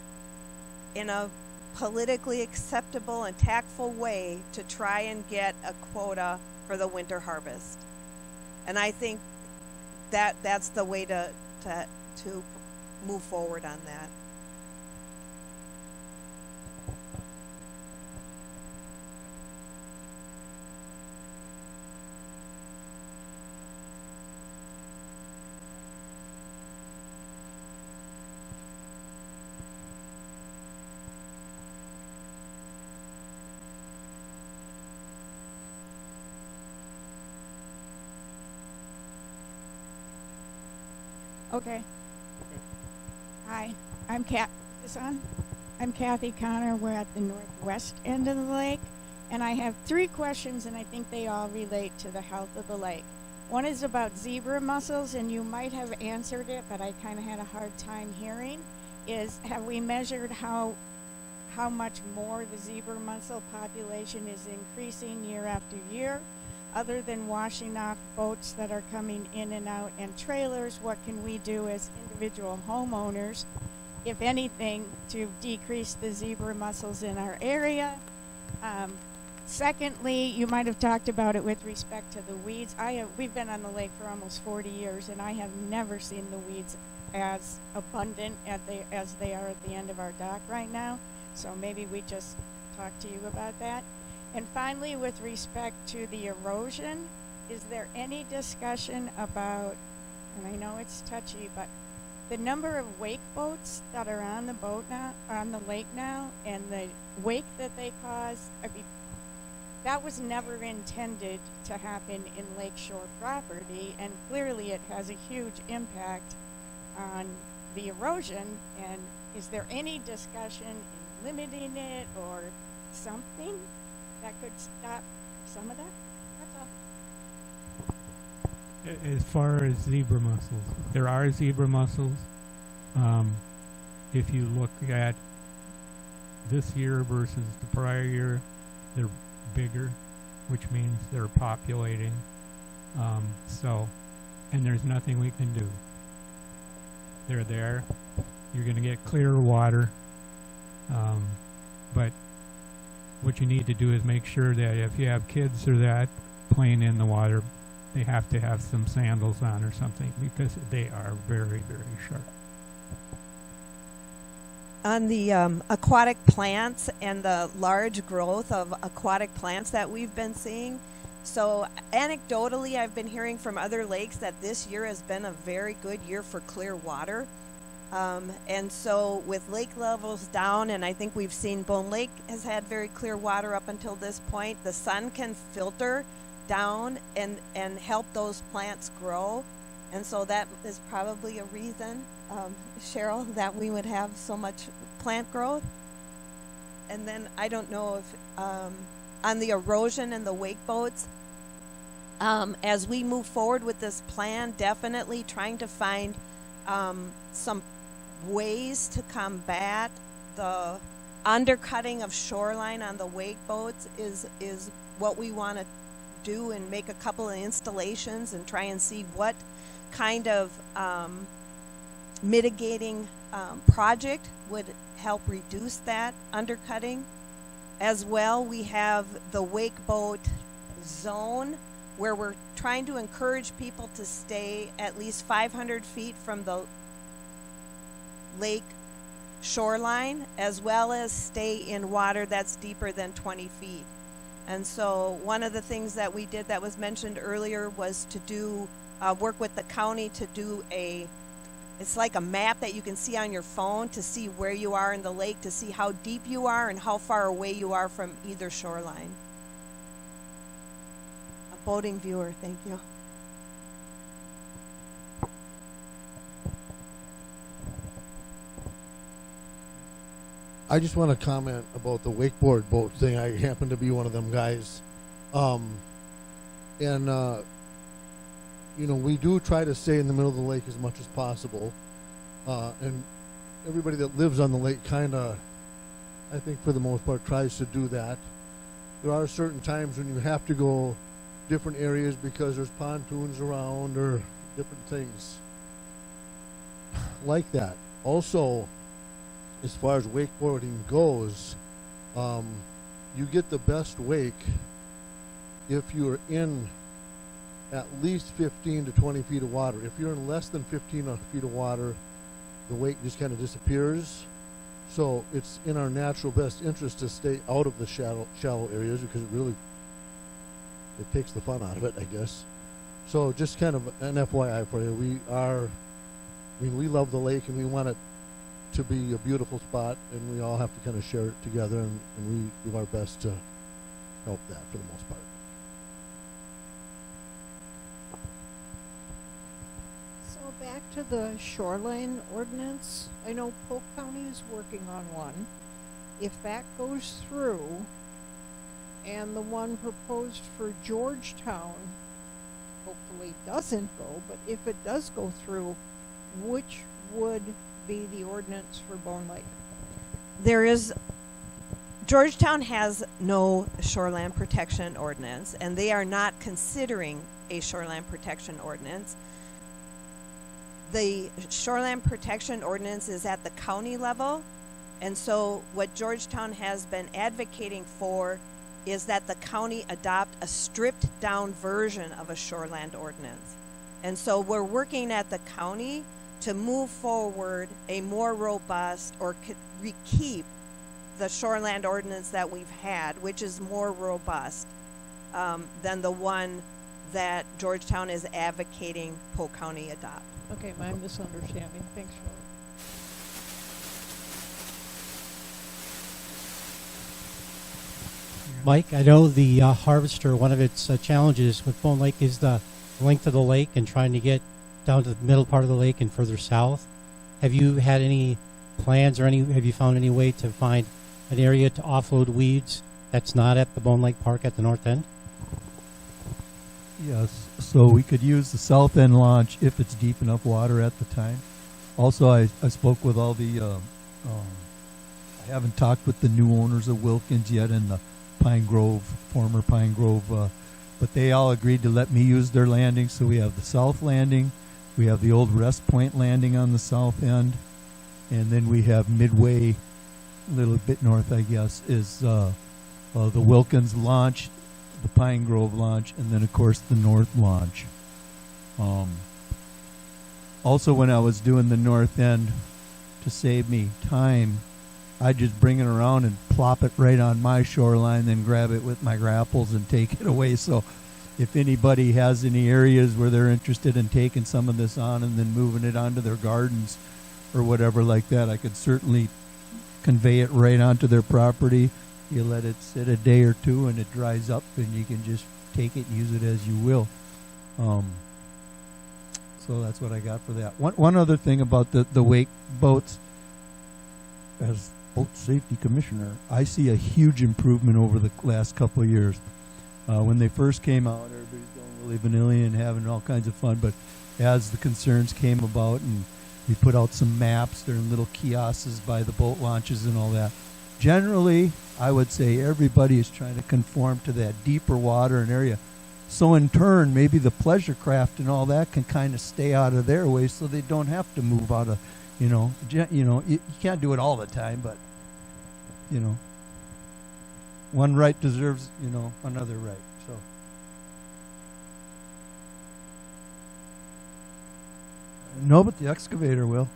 in a politically acceptable and tactful way to try and get a quota for the winter harvest. And I think that that's the way to move forward on that. Okay. Hi, I'm I'm Kathy Connor. We're at the northwest end of the lake, and I have 3 questions, and I think they all relate to the health of the lake. One is about zebra mussels, and you might have answered it, but I kind of had a hard time hearing. Have we measured how much more the zebra mussel population is increasing year after year? other than washing off boats that are coming in and out and trailers, what can we do as individual homeowners, if anything, to decrease the zebra mussels in our area? Secondly, you might have talked about it with respect to the weeds. We've been on the lake for almost 40 years, and I have never seen the weeds as abundant as they are at the end of our dock right now. So maybe we just talk to you about that. And finally, with respect to the erosion, is there any discussion about, and I know it's touchy, but the number of wake boats that are on the lake now, and the wake that they cause? I mean, that was never intended to happen in lakeshore property, and clearly it has a huge impact on the erosion. And is there any discussion in limiting it or something that could stop some of that? That's all. As far as zebra mussels, there are zebra mussels. If you look at this year versus the prior year, they're bigger, which means they're populating. And there's nothing we can do. They're there. You're going to get clearer water. But what you need to do is make sure that if you have kids or that playing in the water, they have to have some sandals on or something, because they are very, very sharp. On the aquatic plants and the large growth of aquatic plants that we've been seeing, so anecdotally I've been hearing from other lakes that this year has been a very good year for clear water. And so with lake levels down, and I think we've seen Bone Lake has had very clear water up until this point, the sun can filter down and help those plants grow. And so that is probably a reason, Cheryl, that we would have so much plant growth. And then I don't know if on the erosion and the wake boats, as we move forward with this plan, definitely trying to find some ways to combat the undercutting of shoreline on the wake boats is what we want to do, and make a couple of installations and try and see what kind of mitigating project would help reduce that undercutting. As well, we have the wake boat zone where we're trying to encourage people to stay at least 500 feet from the lake shoreline, as well as stay in water that's deeper than 20 feet. And so one of the things that we did that was mentioned earlier was to do work with the county to do it's like a map that you can see on your phone to see where you are in the lake, to see how deep you are and how far away you are from either shoreline. A boating viewer, thank you. I just want to comment about the wakeboard boat thing. I happen to be one of them guys. We do try to stay in the middle of the lake as much as possible. And everybody that lives on the lake kind of, I think for the most part, tries to do that. There are certain times when you have to go different areas because there's pontoons around or different things like that. Also, as far as wakeboarding goes, you get the best wake if you're in at least 15 to 20 feet of water. If you're in less than 15 feet of water, the wake just kind of disappears. So it's in our natural best interest to stay out of the shallow areas, because it takes the fun out of it, I guess. So just kind of an FYI for you. We love the lake and we want it to be a beautiful spot, and we all have to kind of share it together, and we do our best to help that for the most part. So back to the shoreline ordinance, I know Polk County is working on one. If that goes through, and the one proposed for Georgetown hopefully doesn't go, but if it does go through, which would be the ordinance for Bone Lake? There is Georgetown has no shoreline protection ordinance, and they are not considering a shoreline protection ordinance. The shoreline protection ordinance is at the county level, and so what Georgetown has been advocating for is that the county adopt a stripped down version of a shoreline ordinance. And so we're working at the county to move forward a more robust, or keep the shoreline ordinance that we've had, which is more robust than the one that Georgetown is advocating Polk County adopt. Okay, my misunderstanding. Thanks, Shirley. Mike, I know the harvester, one of its challenges with Bone Lake is the length of the lake and trying to get down to the middle part of the lake and further south. Have you had any plans, or have you found any way to find an area to offload weeds that's not at the Bone Lake Park at the north end? Yes, so we could use the south end launch if it's deep enough water at the time. Also, I spoke with all the, I haven't talked with the new owners of Wilkins yet and the Pine Grove, former Pine Grove, but they all agreed to let me use their landing. So we have the south landing, we have the old Rest Point landing on the south end, and then we have midway, a little bit north, I guess, is the Wilkins launch, the Pine Grove launch, and then of course the north launch. Also, when I was doing the north end, to save me time, I just bring it around and plop it right on my shoreline, then grab it with my grapples and take it away. So if anybody has any areas where they're interested in taking some of this on and then moving it onto their gardens or whatever like that, I could certainly convey it right onto their property. You let it sit a day or two and it dries up, and you can just take it and use it as you will. So that's what I got for that. One other thing about the wake boats, as boat safety commissioner, I see a huge improvement over the last couple of years. When they first came out, everybody's going really vanilla and having all kinds of fun, but as the concerns came about and we put out some maps, they're in little kiosks by the boat launches and all that. Generally, I would say everybody is trying to conform to that deeper water and area. So in turn, maybe the pleasure craft and all that can kind of stay out of their way, so they don't have to move out of, you can't do it all the time, but, one right deserves, another right. So. No, but the excavator will.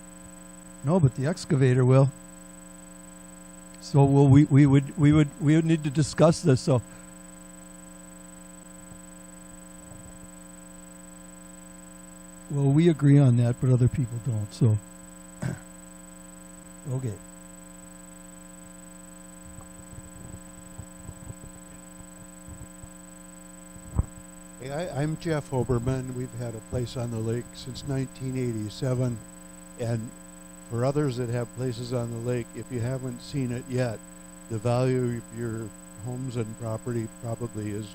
So we would need to discuss this. So we agree on that, but other people don't. So okay. Hey, I'm Jeff Hoberman. We've had a place on the lake since 1987, and for others that have places on the lake, if you haven't seen it yet, the value of your homes and property probably is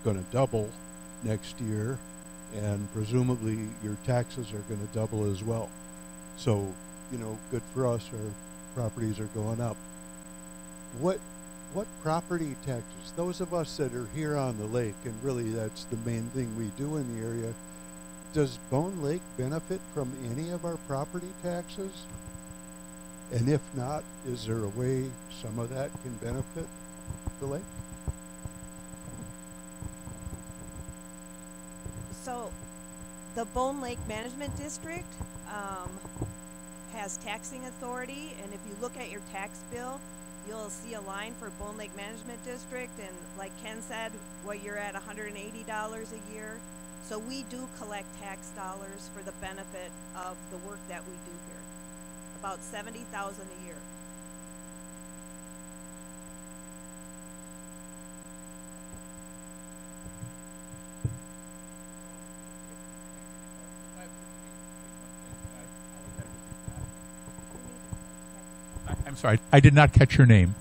going to double next year, and presumably your taxes are going to double as well. So, good for us. Our properties are going up. What property taxes? Those of us that are here on the lake, and really that's the main thing we do in the area, does Bone Lake benefit from any of our property taxes? And if not, is there a way some of that can benefit the lake? So the Bone Lake Management District has taxing authority, and if you look at your tax bill, you'll see a line for Bone Lake Management District, and like Ken said, you're at $180 a year. So we do collect tax dollars for the benefit of the work that we do here, about $70,000 a year. I'm sorry, I did not catch your name.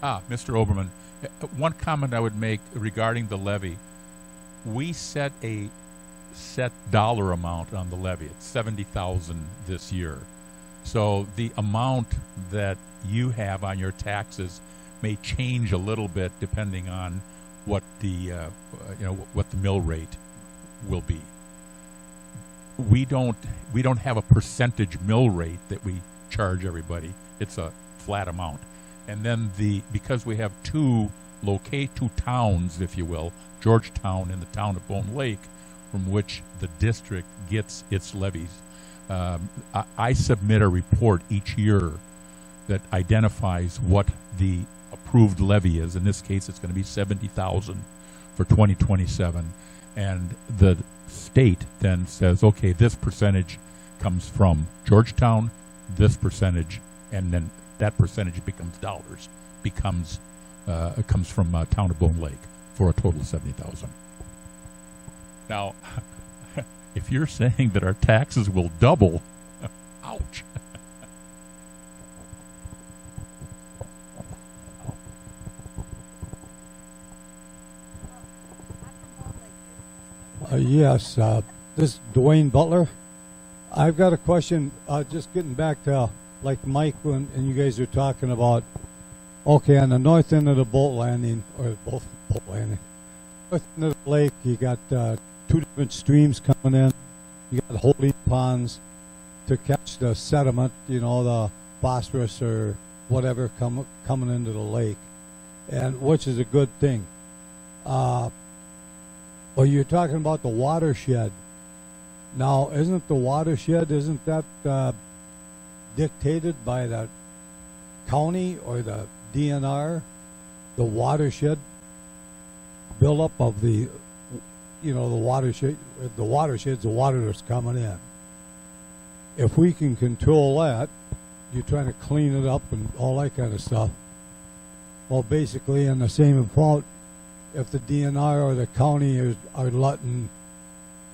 Mr. Oberman. One comment I would make regarding the levy. We set a set dollar amount on the levy. It's $70,000 this year. So the amount that you have on your taxes may change a little bit depending on what the what the mill rate will be. We don't have a percentage mill rate that we charge everybody. It's a flat amount. And then because we have two towns, if you will, Georgetown and the town of Bone Lake, from which the district gets its levies, I submit a report each year that identifies what the approved levy is. In this case, it's going to be $70,000 for 2027, and the state then says, okay, this percentage comes from Georgetown, this percentage, and then that percentage becomes dollars, comes from town of Bone Lake for a total of $70,000. Now, if you're saying that our taxes will double, ouch. Yes, this is Dwayne Butler. I've got a question, just getting back to like Mike and you guys are talking about, okay, on the north end of the boat landing, or both boat landing, north end of the lake, you got two different streams coming in. You got holding ponds to catch the sediment, the phosphorus or whatever coming into the lake, and which is a good thing. Well, you're talking about the watershed. Now, isn't that dictated by the county or the DNR, the watershed buildup of the watershed? The watershed's the water that's coming in. If we can control that, you're trying to clean it up and all that kind of stuff. Well, basically, in the same fault, if the DNR or the county are letting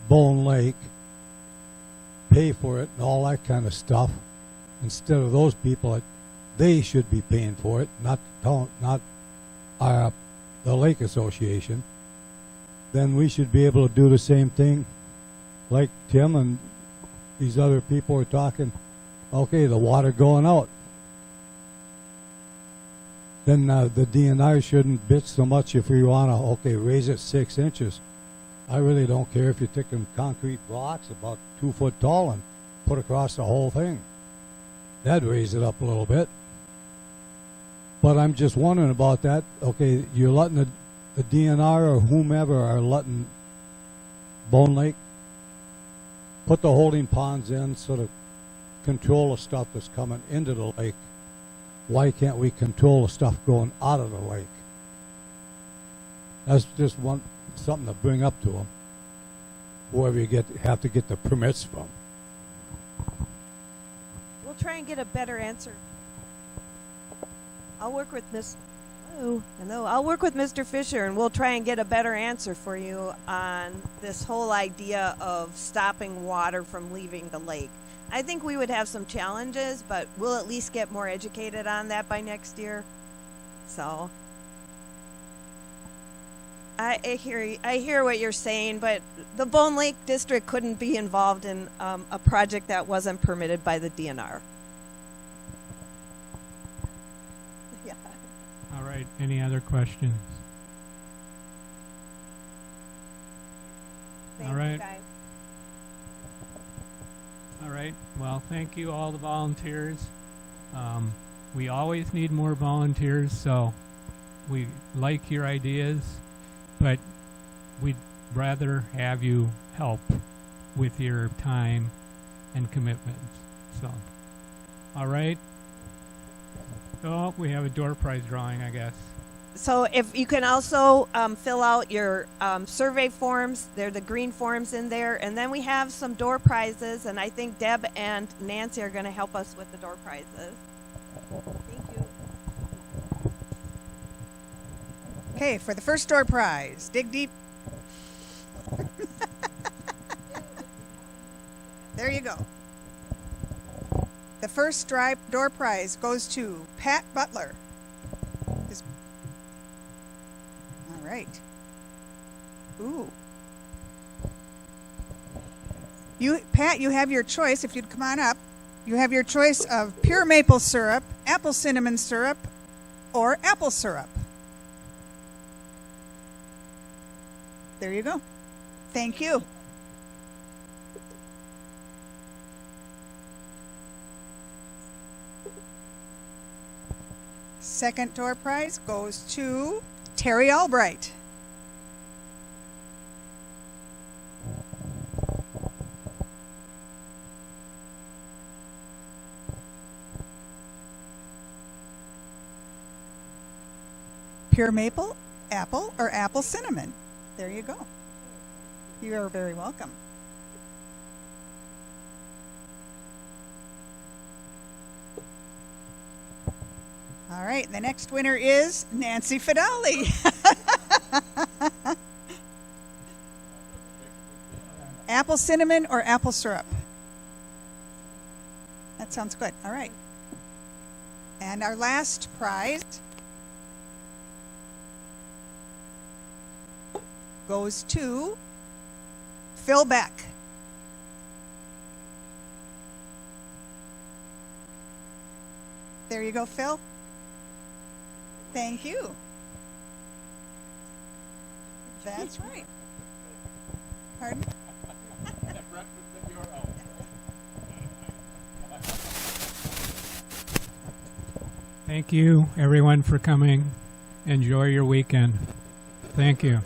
Bone Lake pay for it and all that kind of stuff, instead of those people, they should be paying for it, not the Lake Association. Then we should be able to do the same thing, like Tim and these other people are talking. Okay, the water going out. Then the DNR shouldn't bitch so much if we want to, raise it 6 inches. I really don't care if you're taking concrete blocks about 2 foot tall and put across the whole thing. That'd raise it up a little bit. But I'm just wondering about that. Okay, you're letting the DNR or whomever are letting Bone Lake put the holding ponds in so to control the stuff that's coming into the lake. Why can't we control the stuff going out of the lake? That's just something to bring up to them. Whoever you have to get the permits from. We'll try and get a better answer. I'll work with I'll work with Mr. Fisher, and we'll try and get a better answer for you on this whole idea of stopping water from leaving the lake. I think we would have some challenges, but we'll at least get more educated on that by next year. So I hear what you're saying, but the Bone Lake District couldn't be involved in a project that wasn't permitted by the DNR. Yeah. All right, any other questions? All right. Guys. All right. Well, thank you, all the volunteers. We always need more volunteers, so we like your ideas, but we'd rather have you help with your time and commitments. So, all right. So we have a door prize drawing, I guess. So if you can also fill out your survey forms, they're the green forms in there, and then we have some door prizes, and I think Deb and Nancy are going to help us with the door prizes. Thank you. Okay, for the first door prize, dig deep. There you go. The first door prize goes to Pat Butler. All right. Ooh. Pat, you have your choice. If you'd come on up, you have your choice of pure maple syrup, apple cinnamon syrup or apple syrup? There you go. Thank you. Second door prize goes to Terry Albright. Pure maple, apple, or apple cinnamon. There you go. You are very welcome. All right, the next winner is Nancy Fidali. Apple cinnamon or apple syrup? That sounds good. All right. And our last prize goes to Phil Beck. There you go, Phil. Thank you. That's right. Pardon? Thank you, everyone, for coming. Enjoy your weekend. Thank you.